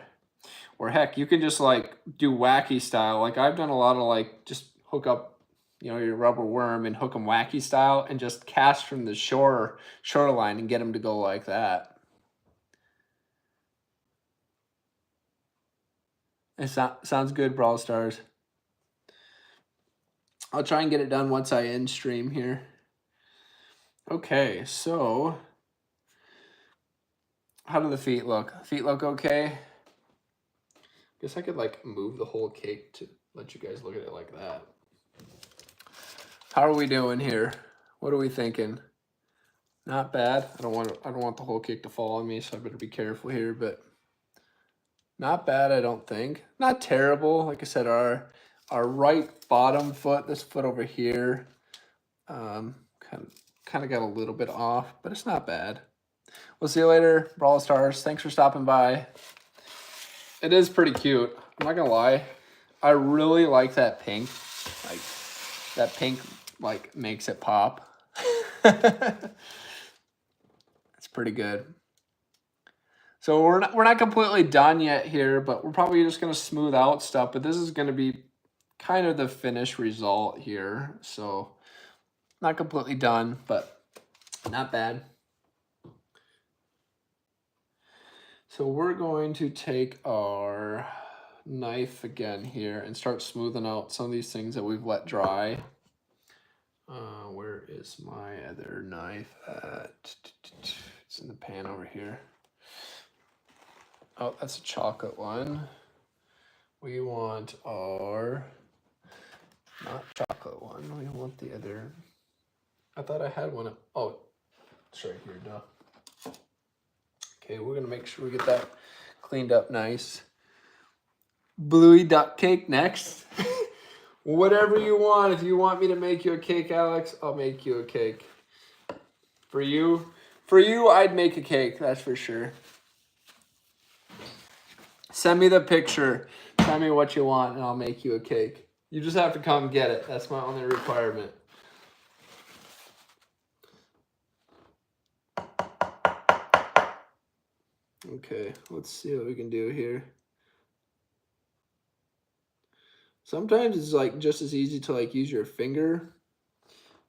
heck, you can just like do wacky style. Like I've done a lot of like just hook up, you know, your rubber worm and hook them wacky style and just cast from the shoreline and get them to go like that. It sounds good, Brawl Stars. I'll try and get it done once I end stream here. Okay, so how do the feet look? Feet look okay? Guess I could like move the whole cake to let you guys look at it like that. How are we doing here? What are we thinking? Not bad. I don't want the whole cake to fall on me, so I better be careful here, but not bad, I don't think. Not terrible. Like I said, our right bottom foot, this foot over here, kind of got a little bit off, but it's not bad. We'll see you later, Brawl Stars. Thanks for stopping by. It is pretty cute. I'm not gonna lie. I really like that pink. Like that pink like makes it pop. It's pretty good. So we're not completely done yet here, but we're probably just gonna smooth out stuff. But this is gonna be kind of the finished result here. So not completely done, but not bad. So we're going to take our knife again here and start smoothing out some of these things that we've let dry. Where is my other knife? It's in the pan over here. Oh, that's a chocolate one. We want our, not chocolate one, we want the other. I thought I had one. Oh, it's right here, duh. Okay, we're gonna make sure we get that cleaned up nice. Bluey duck cake next. Whatever you want. If you want me to make you a cake, Alex, I'll make you a cake. For you, I'd make a cake, that's for sure. Send me the picture. Tell me what you want, and I'll make you a cake. You just have to come get it. That's my only requirement. Okay, let's see what we can do here. Sometimes it's like just as easy to like use your finger.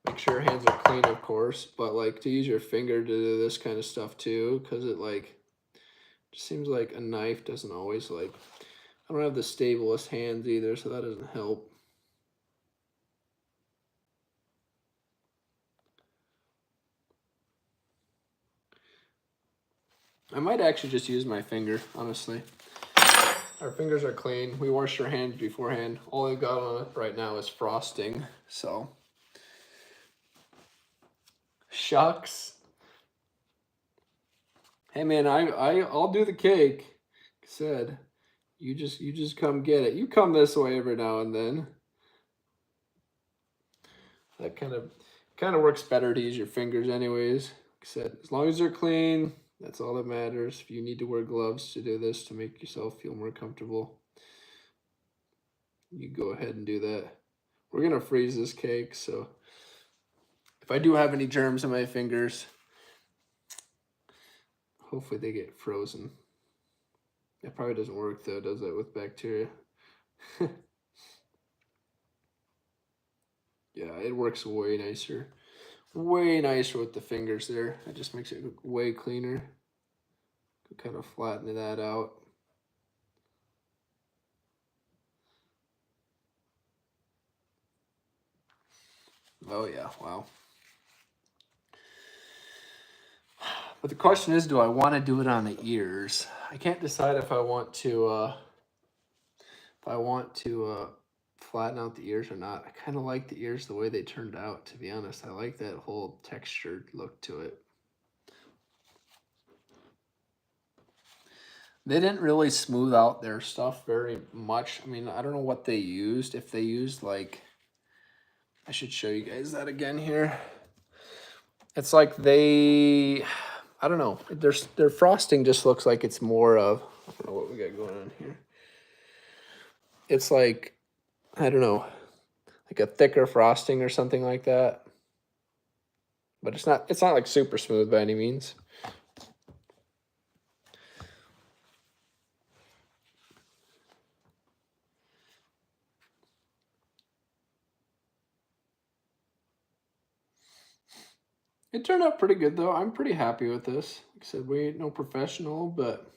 Make sure your hands are clean, of course, but like to use your finger to do this kind of stuff too, because it like just seems like a knife doesn't always like. I don't have the stablest hands either, so that doesn't help. I might actually just use my finger, honestly. Our fingers are clean. We washed our hands beforehand. All we've got on it right now is frosting, so. Shucks. Hey man, I'll do the cake. Like I said, you just come get it. You come this way every now and then. That kind of works better to use your fingers anyways. Like I said, as long as they're clean, that's all that matters. If you need to wear gloves to do this to make yourself feel more comfortable, you go ahead and do that. We're gonna freeze this cake, so if I do have any germs in my fingers, hopefully they get frozen. It probably doesn't work though, does it, with bacteria? Yeah, it works way nicer. Way nicer with the fingers there. It just makes it look way cleaner. Kind of flatten that out. Oh yeah, wow. But the question is, do I want to do it on the ears? I can't decide if I want to flatten out the ears or not. I kind of like the ears the way they turned out, to be honest. I like that whole textured look to it. They didn't really smooth out their stuff very much. I mean, I don't know what they used. If they used like, I should show you guys that again here. It's like they, I don't know. Their frosting just looks like it's more of, I don't know what we got going on here. It's like, I don't know, like a thicker frosting or something like that. But it's not like super smooth by any means. It turned out pretty good though. I'm pretty happy with this. Like I said, we ain't no professional, but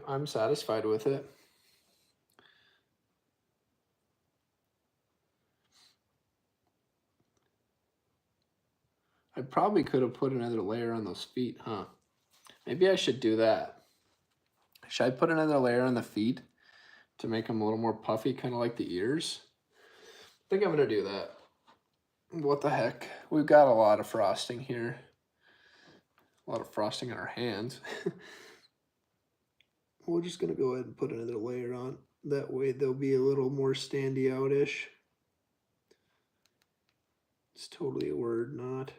I'm satisfied with it. I probably could have put another layer on those feet, huh? Maybe I should do that. Should I put another layer on the feet to make them a little more puffy, kind of like the ears? I think I'm going to do that. What the heck? We've got a lot of frosting here. A lot of frosting on our hands. We're just going to go ahead and put another layer on. That way they'll be a little more standy out-ish. It's totally a word, not.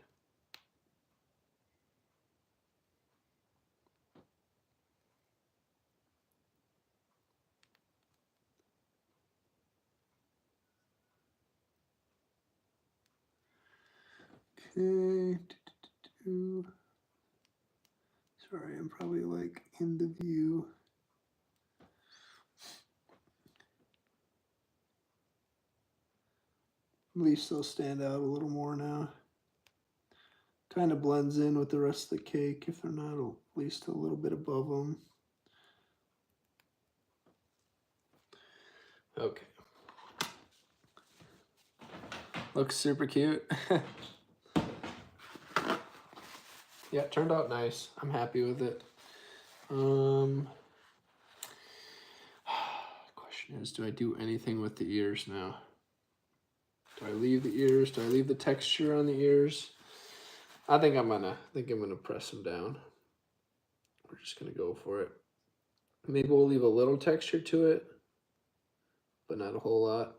Okay. Sorry, I'm probably like in the view. At least they'll stand out a little more now. Kind of blends in with the rest of the cake if they're not at least a little bit above them. Okay. Looks super cute. Yeah, it turned out nice. I'm happy with it. Question is, do I do anything with the ears now? Do I leave the ears? Do I leave the texture on the ears? I think I'm gonna press them down. We're just gonna go for it. Maybe we'll leave a little texture to it, but not a whole lot.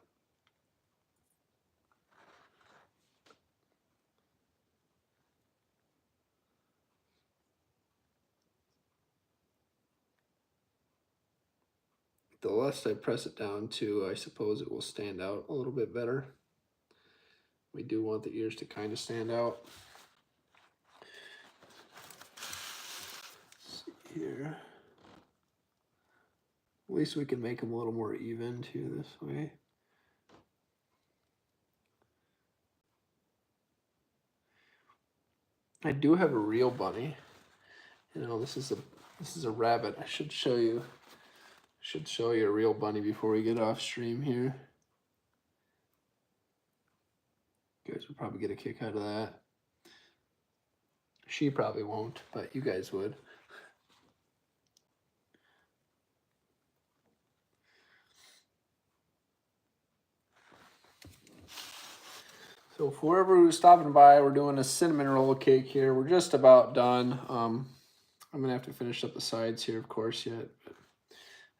The less I press it down to, I suppose it will stand out a little bit better. We do want the ears to kind of stand out. Let's see here. At least we can make them a little more even too this way. I do have a real bunny. You know, this is a rabbit. I should show you a real bunny before we get off stream here. You guys would probably get a kick out of that. She probably won't, but you guys would. So for whoever who's stopping by, we're doing a cinnamon roll cake here. We're just about done. I'm gonna have to finish up the sides here, of course, yet,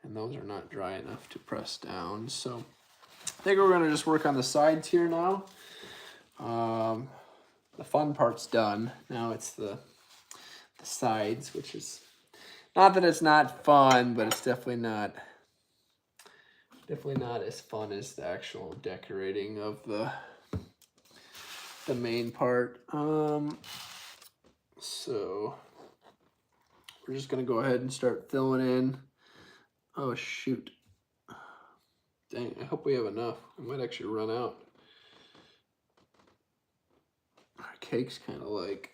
and those are not dry enough to press down. So I think we're gonna just work on the sides here now. The fun part's done. Now it's the sides, which is not that it's not fun, but it's definitely not as fun as the actual decorating of the main part. So we're just gonna go ahead and start filling in. Oh shoot. Dang, I hope we have enough. I might actually run out. Our cake's kind of like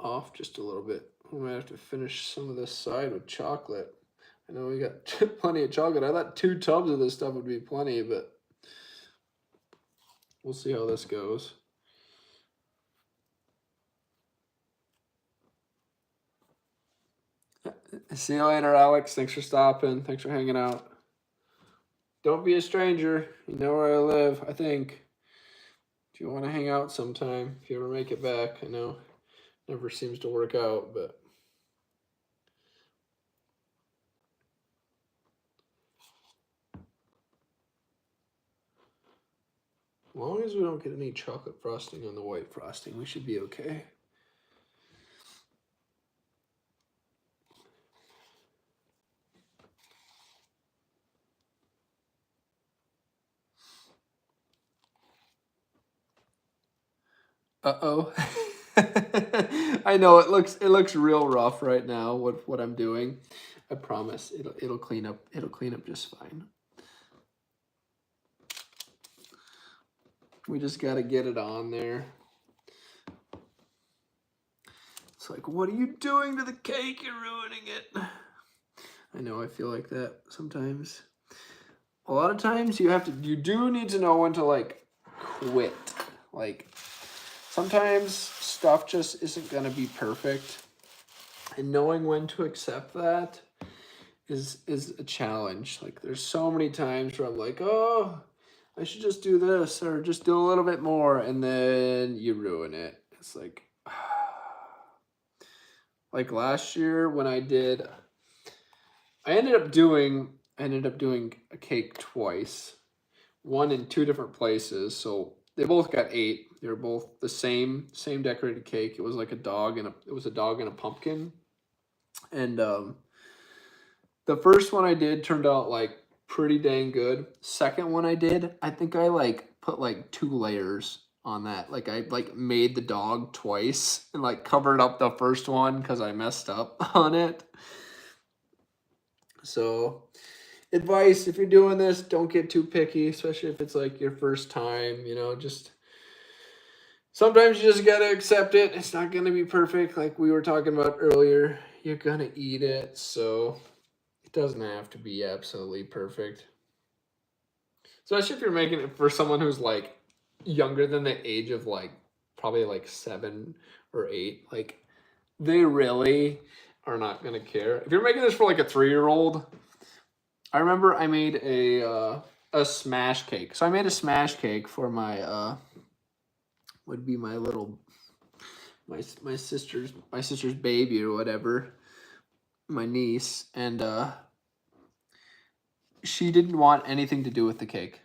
off just a little bit. We might have to finish some of this side with chocolate. I know we got plenty of chocolate. I thought 2 tubs of this stuff would be plenty, but we'll see how this goes. See you later, Alex. Thanks for stopping. Thanks for hanging out. Don't be a stranger. You know where I live, I think. If you want to hang out sometime, if you ever make it back. I know it never seems to work out, but as long as we don't get any chocolate frosting on the white frosting, we should be okay. Uh-oh. I know it looks real rough right now what I'm doing. I promise it'll clean up just fine. We just got to get it on there. It's like, what are you doing to the cake? You're ruining it. I know, I feel like that sometimes. A lot of times you do need to know when to like quit. Like sometimes stuff just isn't going to be perfect. And knowing when to accept that is a challenge. Like there's so many times where I'm like, oh, I should just do this or just do a little bit more, and then you ruin it. It's like last year when I ended up doing a cake twice, one in 2 different places. So they both got 8. They were both the same decorated cake. It was like a dog and a pumpkin. And the first one I did turned out like pretty dang good. Second one I did, I think I like put like 2 layers on that. Like I like made the dog twice and like covered up the first one because I messed up on it. So advice, if you're doing this, don't get too picky, especially if it's like your first time, you know, just sometimes you just gotta accept it. It's not gonna be perfect like we were talking about earlier. You're gonna eat it, so it doesn't have to be absolutely perfect. Especially if you're making it for someone who's like younger than the age of like probably like 7 or 8. Like they really are not gonna care. If you're making this for like a 3-year-old, I remember I made a smash cake. So I made a smash cake for my would be my little my sister's baby or whatever, my niece, and she didn't want anything to do with the cake.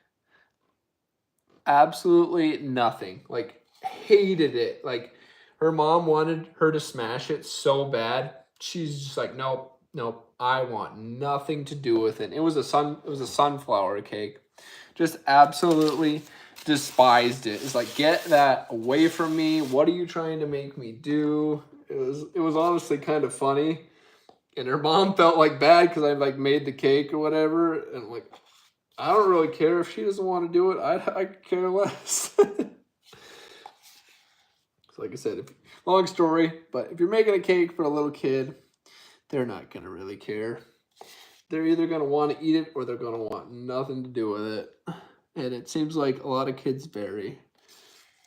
Absolutely nothing. Like hated it. Like her mom wanted her to smash it so bad. She's just like, nope. I want nothing to do with it. It was a sunflower cake. Just absolutely despised it. It's like, get that away from me. What are you trying to make me do? It was honestly kind of funny. And her mom felt like bad because I like made the cake or whatever. And I'm like, I don't really care if she doesn't want to do it. I could care less. So like I said, long story, but if you're making a cake for a little kid, they're not going to really care. They're either going to want to eat it or they're going to want nothing to do with it. And it seems like a lot of kids vary.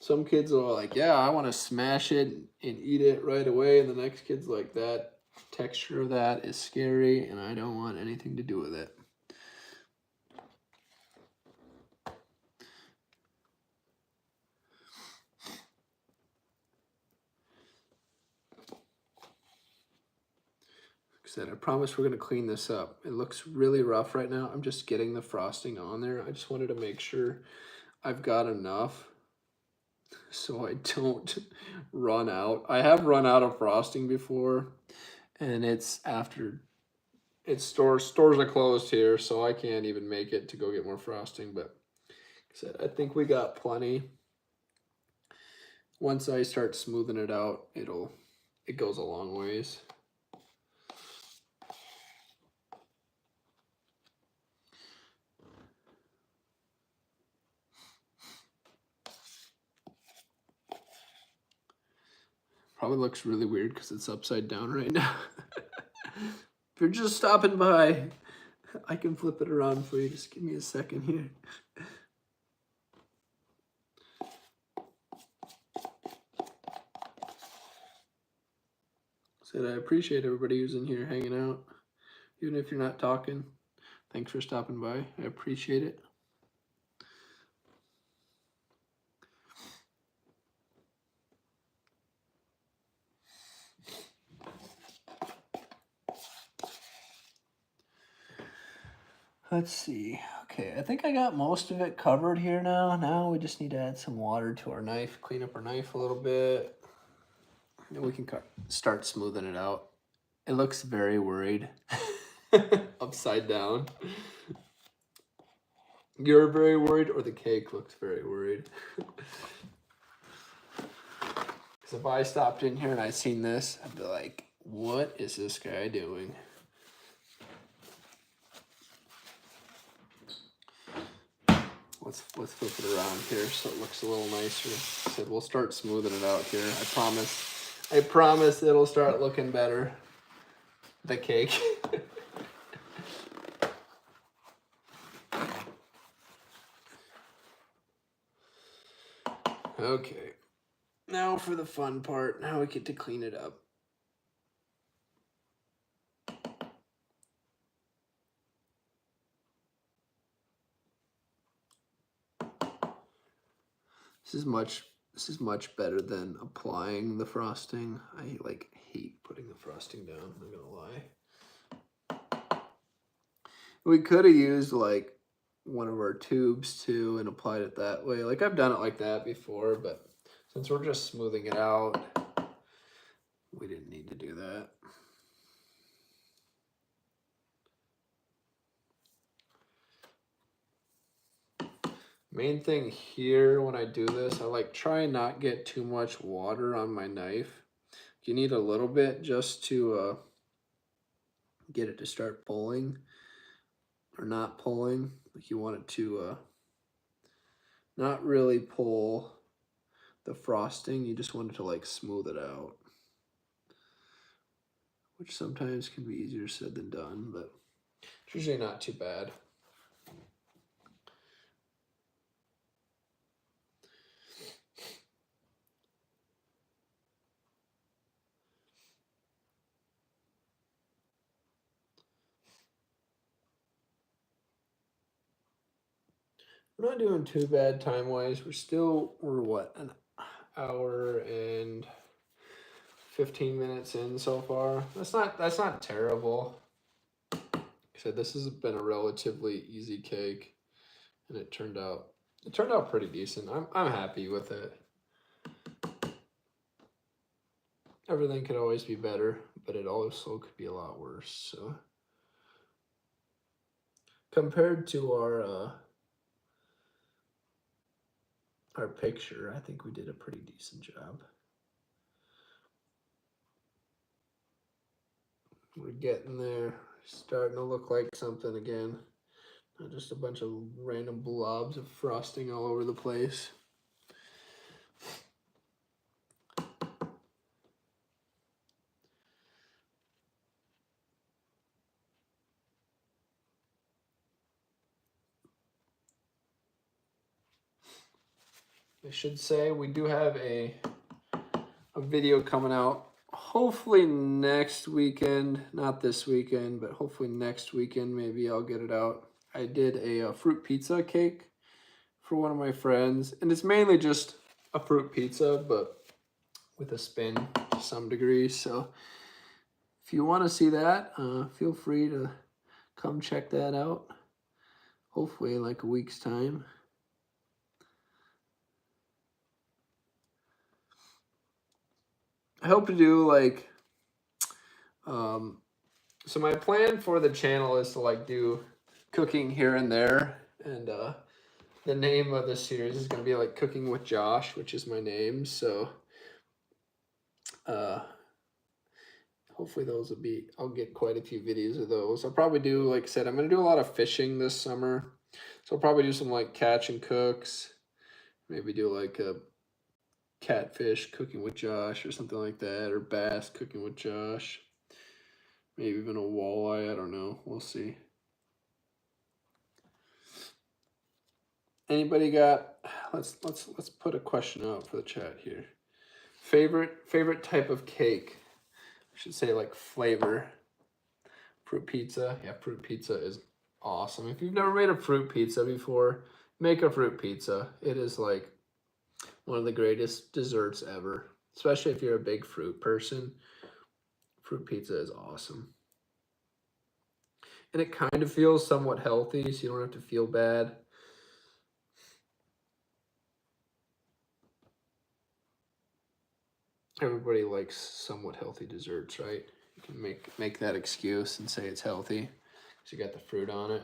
Some kids are like, yeah, I want to smash it and eat it right away. And the next kid's like, that texture of that is scary and I don't want anything to do with it. I promise we're going to clean this up. It looks really rough right now. I'm just getting the frosting on there. I just wanted to make sure I've got enough so I don't run out. I have run out of frosting before, and it's after stores are closed here, so I can't even make it to go get more frosting. But like I said, I think we got plenty. Once I start smoothing it out, it goes a long ways. Probably looks really weird because it's upside down right now. If you're just stopping by, I can flip it around for you. Just give me a second here. I appreciate everybody who's in here hanging out. Even if you're not talking, thanks for stopping by. I appreciate it. Let's see. Okay, I think I got most of it covered here now. Now we just need to add some water to our knife, clean up our knife a little bit. Then we can start smoothing it out. It looks very worried. Upside down. You're very worried, or the cake looks very worried? Because if I stopped in here and I seen this, I'd be like, what is this guy doing? Let's flip it around here so it looks a little nicer. So we'll start smoothing it out here. I promise it'll start looking better. The cake. Okay. Now for the fun part. Now we get to clean it up. This is much better than applying the frosting. I like hate putting the frosting down, I'm not gonna lie. We could have used like one of our tubes too and applied it that way. Like I've done it like that before, but since we're just smoothing it out, we didn't need to do that. Main thing here when I do this, I like try and not get too much water on my knife. You need a little bit just to get it to start pulling or not pulling. Like you want it to not really pull the frosting, you just want it to like smooth it out, which sometimes can be easier said than done, but it's usually not too bad. We're not doing too bad time-wise. We're what, an hour and 15 minutes in so far. That's not terrible. Like I said, this has been a relatively easy cake, and it turned out pretty decent. I'm happy with it. Everything could always be better, but it also could be a lot worse. So compared to our picture, I think we did a pretty decent job. We're getting there, starting to look like something again. Not just a bunch of random blobs of frosting all over the place. I should say we do have a video coming out hopefully next weekend, not this weekend, but hopefully next weekend. Maybe I'll get it out. I did a fruit pizza cake for one of my friends, and it's mainly just a fruit pizza, but with a spin to some degree. So if you want to see that, feel free to come check that out. Hopefully in like a week's time. I hope to do like, so my plan for the channel is to like do cooking here and there, and the name of the series is going to be like Cooking with Josh, which is my name. So hopefully those will be, I'll get quite a few videos of those. I'll probably do, like I said, I'm going to do a lot of fishing this summer. So I'll probably do some like catch and cooks, maybe do like a catfish cooking with Josh or something like that, or bass cooking with Josh. Maybe even a walleye, I don't know. We'll see. Anybody got, let's put a question out for the chat here. Favorite type of cake? I should say like flavor. Fruit pizza. Yeah, fruit pizza is awesome. If you've never made a fruit pizza before, make a fruit pizza. It is like one of the greatest desserts ever, especially if you're a big fruit person. Fruit pizza is awesome. And it kind of feels somewhat healthy, so you don't have to feel bad. Everybody likes somewhat healthy desserts, right? You can make that excuse and say it's healthy because you got the fruit on it.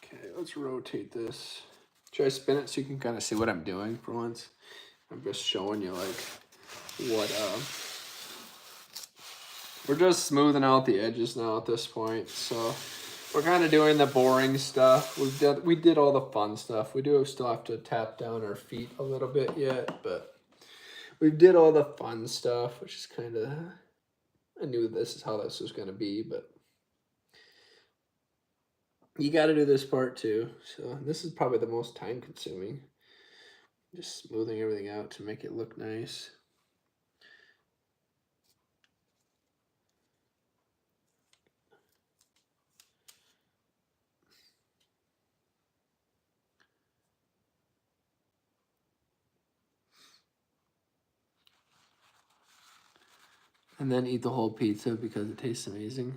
Okay, let's rotate this. Should I spin it so you can kind of see what I'm doing for once? I'm just showing you like what we're just smoothing out the edges now at this point. So we're kind of doing the boring stuff. We did all the fun stuff. We do still have to tap down our feet a little bit yet, but we did all the fun stuff, which is kind of, I knew this is how this was going to be, but you got to do this part too. So this is probably the most time consuming. Just smoothing everything out to make it look nice. And then eat the whole pizza because it tastes amazing.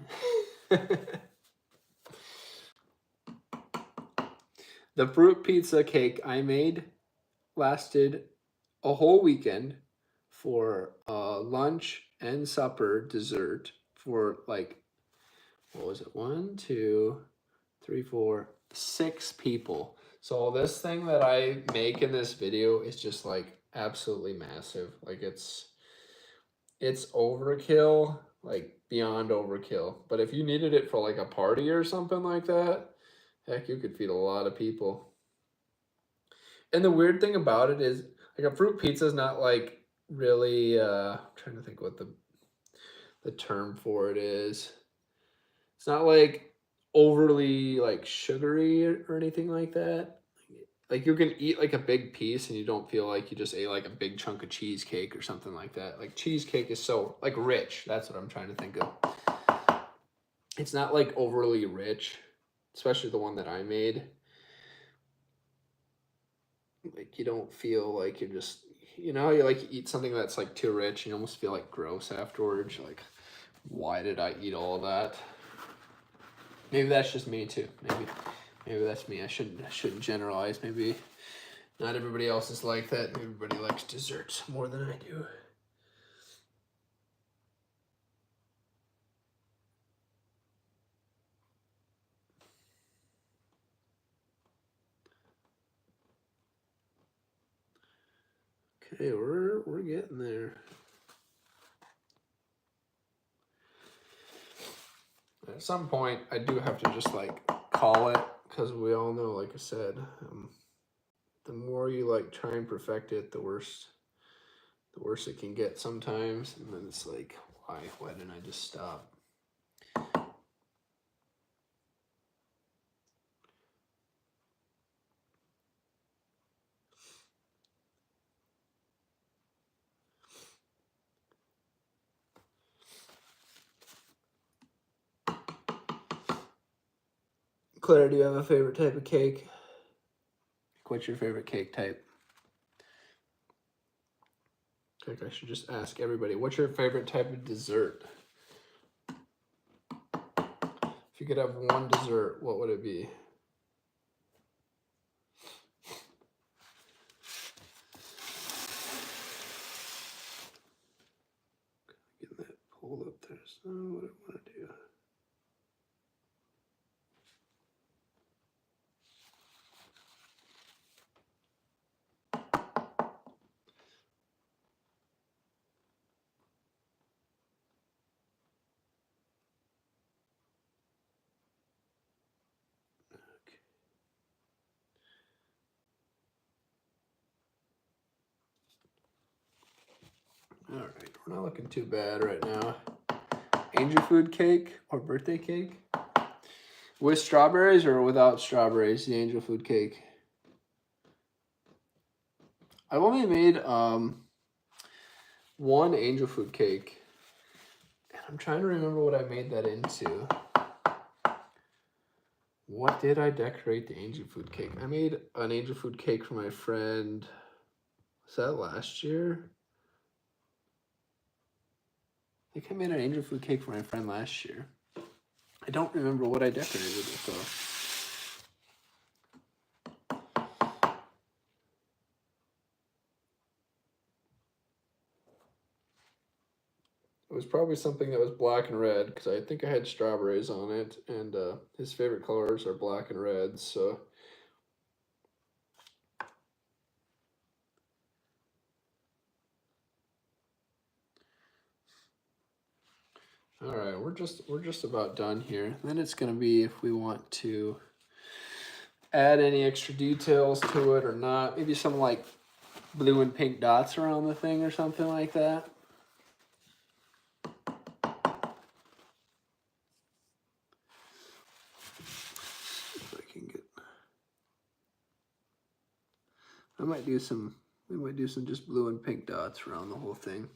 The fruit pizza cake I made lasted a whole weekend for lunch and supper, dessert for like, what was it? 1, 2, 3, 4, 6 people. So this thing that I make in this video is just like absolutely massive. Like it's overkill, like beyond overkill. But if you needed it for like a party or something like that, heck, you could feed a lot of people. And the weird thing about it is, like, a fruit pizza is not like really, I'm trying to think what the term for it is. It's not like overly like sugary or anything like that. Like you can eat like a big piece and you don't feel like you just ate like a big chunk of cheesecake or something like that. Like cheesecake is so like rich. That's what I'm trying to think of. It's not like overly rich, especially the one that I made. Like you don't feel like you're just, you know, you like eat something that's like too rich and you almost feel like gross afterwards. You're like, why did I eat all of that? Maybe that's just me too. Maybe that's me. I shouldn't generalize. Maybe not everybody else is like that. Everybody likes desserts more than I do. Okay, we're getting there. At some point, I do have to just like call it, because we all know, like I said, the more you like try and perfect it, the worse it can get sometimes. And then it's like, why didn't I just stop? Claire, do you have a favorite type of cake? What's your favorite cake type? I think I should just ask everybody, what's your favorite type of dessert? If you could have one dessert, what would it be? Get that pulled up there. So what do I want to do? All right, we're not looking too bad right now. Angel food cake or birthday cake? With strawberries or without strawberries, the angel food cake? I've only made one angel food cake. And I'm trying to remember what I made that into. What did I decorate the angel food cake? I made an angel food cake for my friend. Was that last year? I think I made an angel food cake for my friend last year. I don't remember what I decorated it with though. It was probably something that was black and red, because I think I had strawberries on it, and his favorite colors are black and red, so. All right, we're just about done here. Then it's gonna be if we want to add any extra details to it or not. Maybe some like blue and pink dots around the thing or something like that. If I can get, we might do some just blue and pink dots around the whole thing.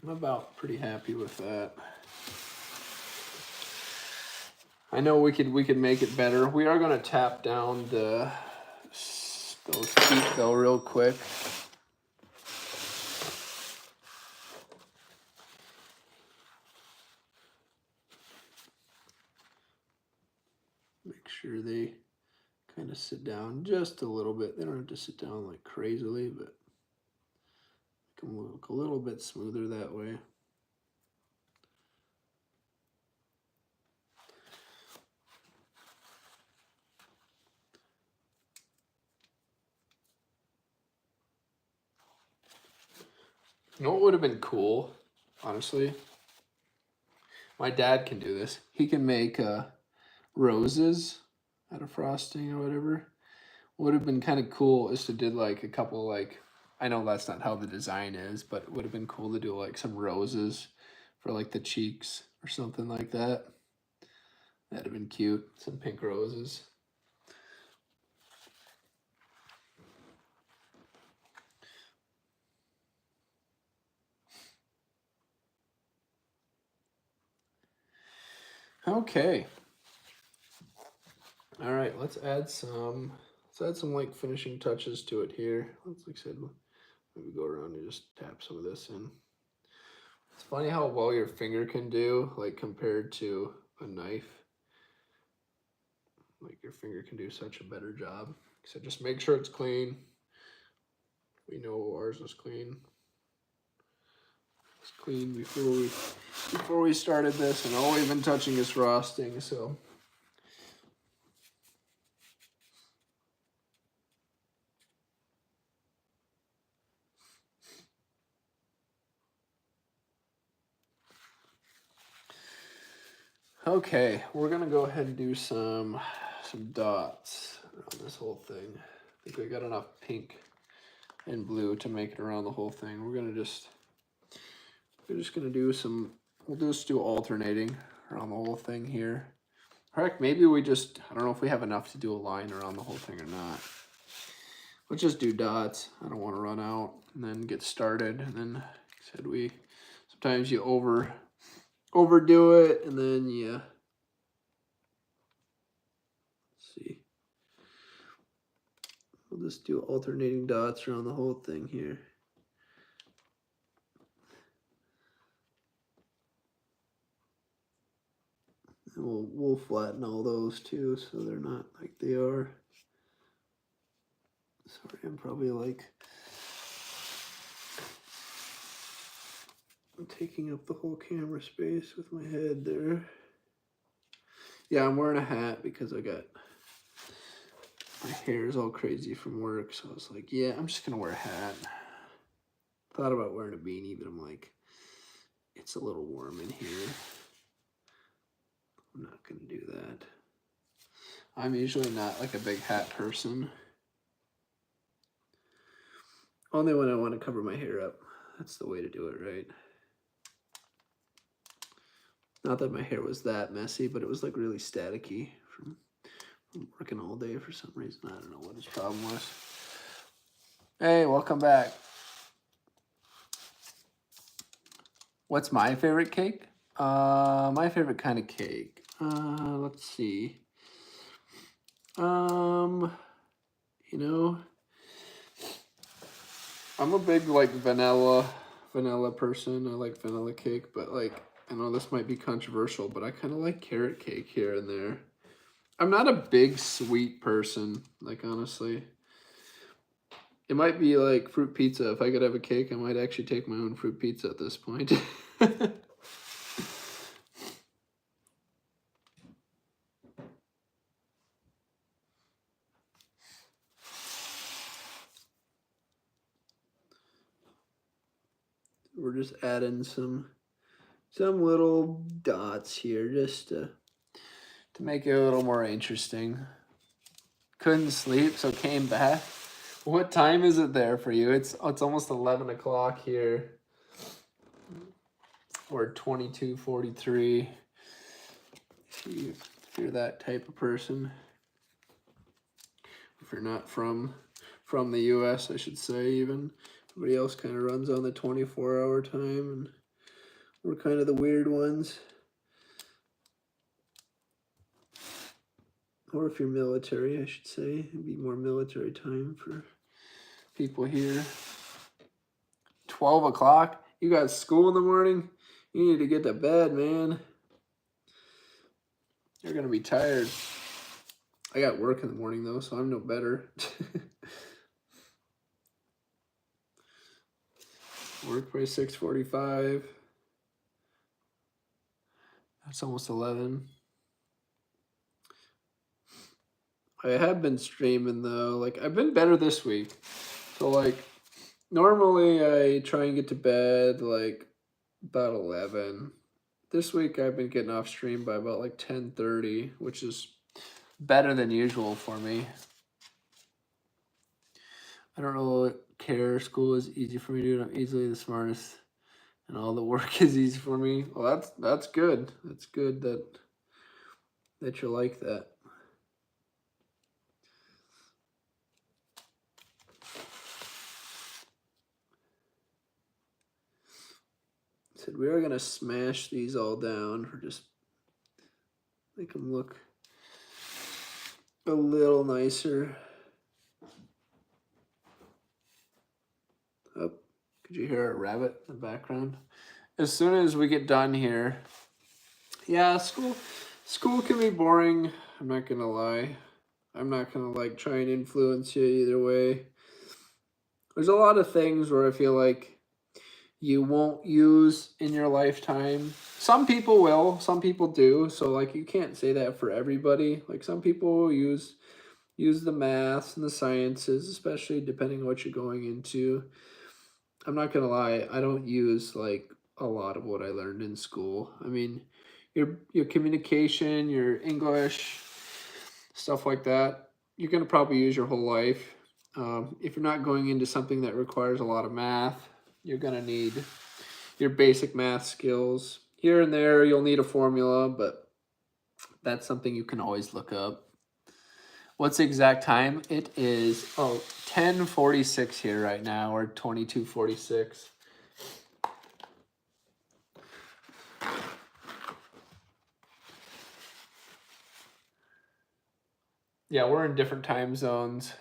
I'm about pretty happy with that. I know we could make it better. We are gonna tap down those feet though real quick. Make sure they kind of sit down just a little bit. They don't have to sit down like crazily, but make them look a little bit smoother that way. You know what would have been cool, honestly? My dad can do this. He can make roses out of frosting or whatever. What would have been kind of cool is to do like a couple like, I know that's not how the design is, but it would have been cool to do like some roses for like the cheeks or something like that. That'd have been cute. Some pink roses. Okay. All right, let's add some like finishing touches to it here. Let's, like I said, maybe go around and just tap some of this in. It's funny how well your finger can do, like compared to a knife. Like your finger can do such a better job. So just make sure it's clean. We know ours was clean. It's clean before we started this, and all we've been touching is frosting, so. Okay, we're gonna go ahead and do some dots around this whole thing. I think we got enough pink and blue to make it around the whole thing. We're just gonna do some, we'll just do alternating around the whole thing here. Heck, maybe we just, I don't know if we have enough to do a line around the whole thing or not. Let's just do dots. I don't want to run out and then get started. And then, like I said, sometimes you overdo it, and then let's see. We'll just do alternating dots around the whole thing here. And we'll flatten all those too, so they're not like they are. Sorry, I'm probably like I'm taking up the whole camera space with my head there. Yeah, I'm wearing a hat because I got my hair is all crazy from work, so I was like, yeah, I'm just gonna wear a hat. Thought about wearing a beanie, but I'm like, it's a little warm in here. I'm not gonna do that. I'm usually not like a big hat person. Only when I want to cover my hair up. That's the way to do it, right? Not that my hair was that messy, but it was like really staticky from working all day for some reason. I don't know what his problem was. Hey, welcome back. What's my favorite cake? My favorite kind of cake. Let's see. You know, I'm a big like vanilla person. I like vanilla cake, but like I know this might be controversial, but I kind of like carrot cake here and there. I'm not a big sweet person, like honestly. It might be like fruit pizza. If I could have a cake, I might actually take my own fruit pizza at this point. We're just adding some some little dots here just to make it a little more interesting. Couldn't sleep, so came back. What time is it there for you? It's almost 11 o'clock here. Or 22:43. If you're that type of person. If you're not from the US, I should say, even. Everybody else kind of runs on the 24-hour time, and we're kind of the weird ones. Or if you're military, I should say, it'd be more military time for people here. 12 o'clock? You got school in the morning? You need to get to bed, man. You're going to be tired. I got work in the morning, though, so I'm no better. Work by 6:45. That's almost 11. I have been streaming, though. Like, I've been better this week. So, like, normally I try and get to bed, like, about 11. This week I've been getting off stream by about, like, 10:30, which is better than usual for me. I don't really care. School is easy for me, dude. I'm easily the smartest. And all the work is easy for me. Well, that's good. That's good that you like that. Said we are gonna smash these all down, or just make them look a little nicer. Oh, could you hear a rabbit in the background? As soon as we get done here, yeah, school can be boring. I'm not gonna lie. I'm not gonna like try and influence you either way. There's a lot of things where I feel like you won't use in your lifetime. Some people will, some people do. So like you can't say that for everybody. Like some people will use the maths and the sciences, especially depending on what you're going into. I'm not gonna lie, I don't use like a lot of what I learned in school. I mean, your communication, your English, stuff like that, you're gonna probably use your whole life. If you're not going into something that requires a lot of math, you're gonna need your basic math skills. Here and there, you'll need a formula, but that's something you can always look up. What's the exact time? It is 10:46 here right now, or 22:46. Yeah, we're in different time zones.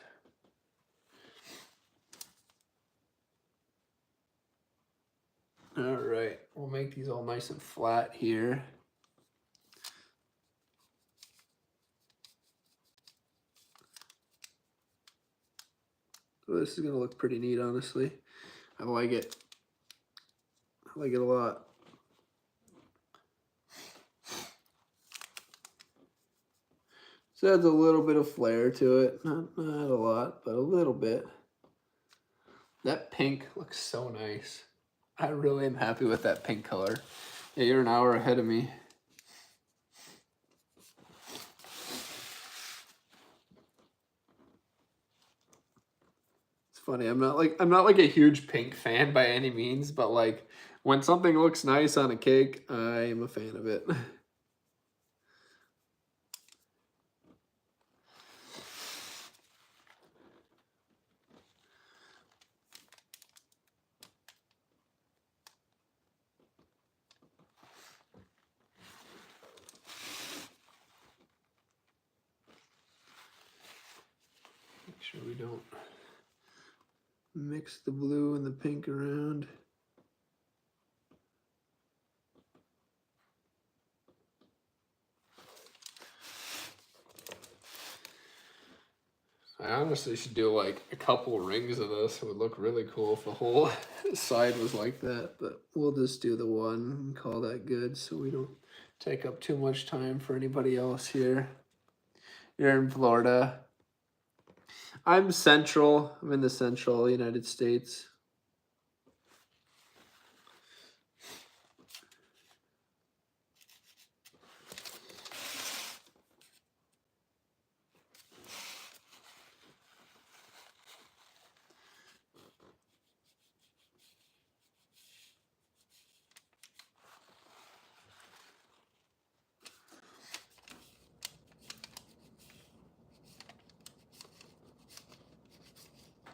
All right, we'll make these all nice and flat here. So this is gonna look pretty neat, honestly. I like it. I like it a lot. So adds a little bit of flair to it. Not a lot, but a little bit. That pink looks so nice. I really am happy with that pink color. Yeah, you're an hour ahead of me. It's funny. I'm not like a huge pink fan by any means, but like when something looks nice on a cake, I am a fan of it. Make sure we don't mix the blue and the pink around. I honestly should do like a couple rings of this. It would look really cool if the whole side was like that, but we'll just do the one and call that good so we don't take up too much time for anybody else here. You're in Florida. I'm central. I'm in the central United States.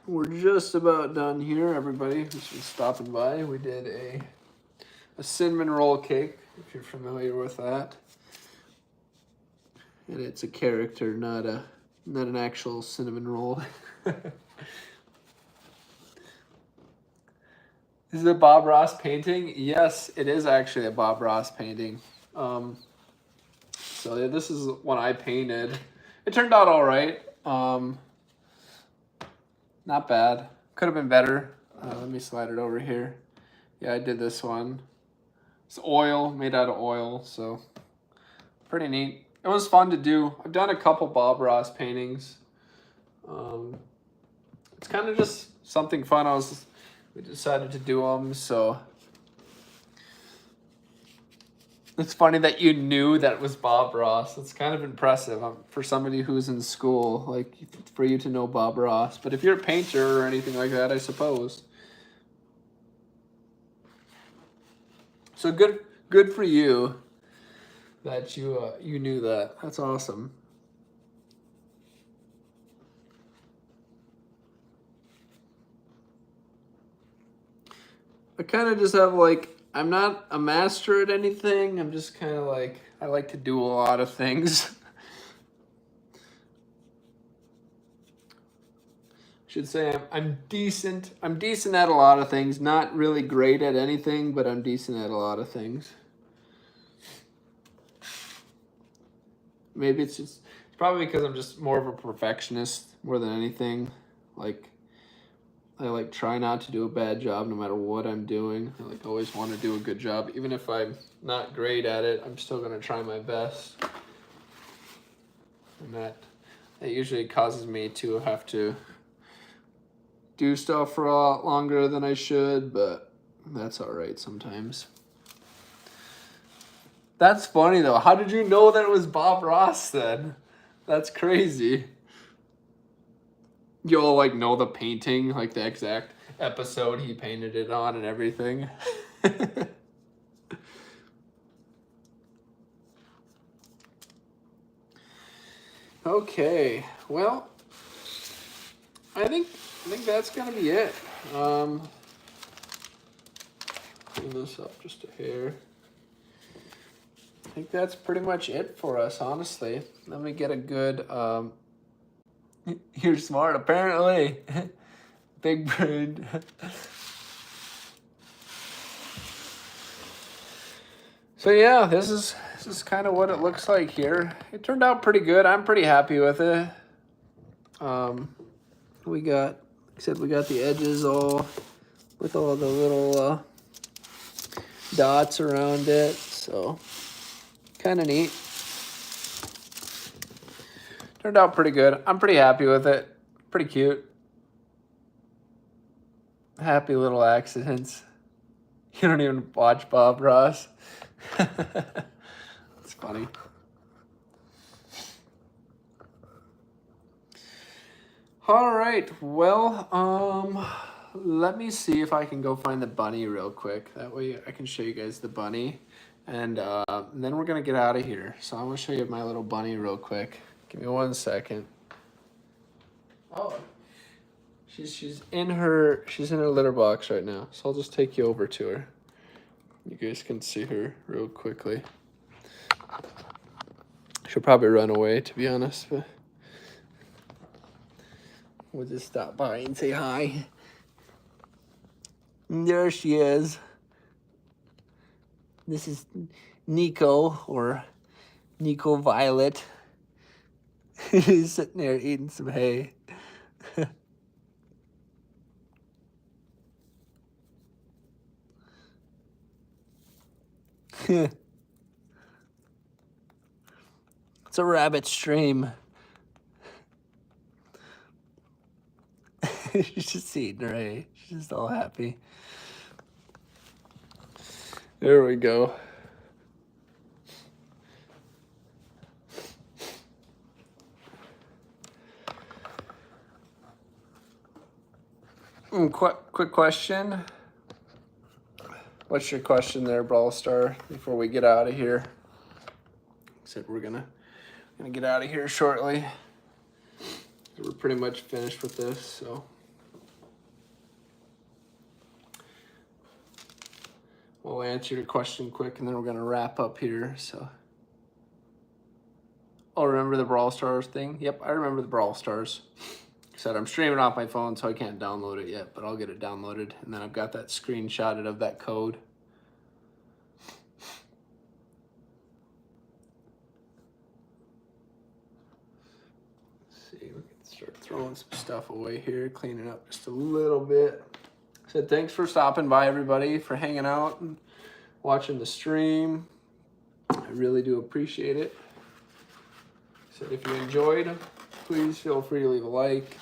we're just about done here, everybody who's been stopping by. We did a cinnamon roll cake, if you're familiar with that. And it's a character, not an actual cinnamon roll. Is it a Bob Ross painting? Yes, it is actually a Bob Ross painting. So yeah, this is one I painted. It turned out all right. Not bad. Could have been better. Let me slide it over here. Yeah, I did this one. It's oil, made out of oil, so pretty neat. It was fun to do. I've done a couple Bob Ross paintings. It's kind of just something fun. We decided to do them, so it's funny that you knew that it was Bob Ross. It's kind of impressive for somebody who's in school, like for you to know Bob Ross. But if you're a painter or anything like that, I suppose. So good for you that you knew that. That's awesome. I kind of just have I'm not a master at anything. I'm just kind of I like to do a lot of things. Should say I'm decent. I'm decent at a lot of things. Not really great at anything, but I'm decent at a lot of things. Maybe it's probably because I'm just more of a perfectionist more than anything. I try not to do a bad job no matter what I'm doing. I always want to do a good job. Even if I'm not great at it, I'm still going to try my best. And that usually causes me to have to do stuff for a lot longer than I should, but that's all right sometimes. That's funny though. How did you know that it was Bob Ross then? That's crazy. You all know the painting, the exact episode he painted it on and everything. Okay, well, I think that's gonna be it. Clean this up just a hair. I think that's pretty much it for us, honestly. Let me get a good. You're smart, apparently. Big brain. So yeah, this is kind of what it looks like here. It turned out pretty good. I'm pretty happy with it. We got the edges all with all the little dots around it. So kind of neat. Turned out pretty good. I'm pretty happy with it. Pretty cute. Happy little accidents. You don't even watch Bob Ross. It's funny. All right. Well, let me see if I can go find the bunny real quick. That way I can show you guys the bunny. And then we're going to get out of here. So I'm going to show you my little bunny real quick. Give me 1 second. Oh, she's in her litter box right now. So I'll just take you over to her. You guys can see her real quickly. She'll probably run away, to be honest, but we'll just stop by and say hi. And there she is. This is Nico, or Nico Violet. He's sitting there eating some hay. It's a rabbit stream. She's just eating her hay. She's just all happy. There we go. Quick question. What's your question there, Brawl Star, before we get out of here? Said we're gonna get out of here shortly. We're pretty much finished with this, so we'll answer your question quick, and then we're gonna wrap up here. So, oh, remember the Brawl Stars thing? Yep, I remember the Brawl Stars. Said I'm streaming off my phone, so I can't download it yet, but I'll get it downloaded, and then I've got that screenshotted of that code. Let's see, we can start throwing some stuff away here, cleaning up just a little bit. Said thanks for stopping by, everybody, for hanging out and watching the stream. I really do appreciate it. Said if you enjoyed, please feel free to leave a like.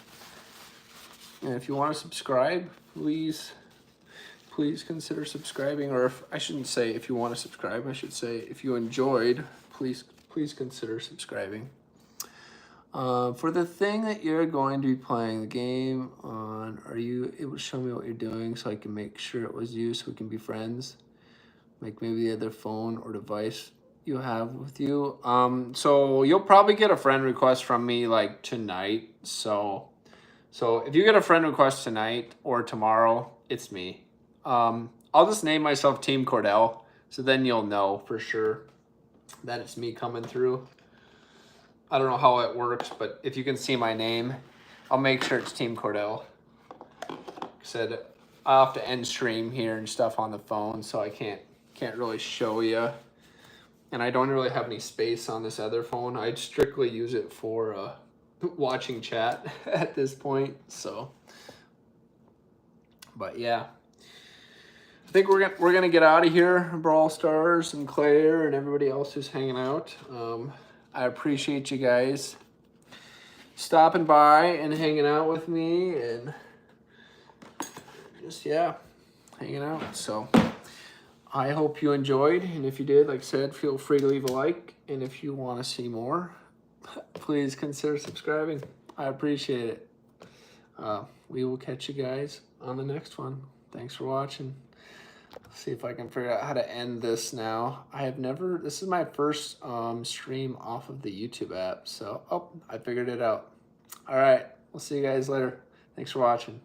And if you want to subscribe, please consider subscribing. Or if I shouldn't say if you want to subscribe, I should say if you enjoyed, please consider subscribing. For the thing that you're going to be playing the game on, are you able to show me what you're doing so I can make sure it was you, so we can be friends? Like maybe the other phone or device you have with you. So you'll probably get a friend request from me like tonight. So if you get a friend request tonight or tomorrow, it's me. I'll just name myself Team Cordell, so then you'll know for sure that it's me coming through. I don't know how it works, but if you can see my name, I'll make sure it's Team Cordell. Said I'll have to end stream here and stuff on the phone, so I can't really show you. And I don't really have any space on this other phone. I strictly use it for watching chat at this point. So, but yeah, I think we're gonna get out of here. Brawl Stars and Claire and everybody else who's hanging out. I appreciate you guys stopping by and hanging out with me, and just hanging out. So I hope you enjoyed, and if you did, like I said, feel free to leave a like, and if you want to see more, please consider subscribing. I appreciate it. We will catch you guys on the next one. Thanks for watching. See if I can figure out how to end this now. This is my first stream off of the YouTube app. So, I figured it out. All right, we'll see you guys later. Thanks for watching.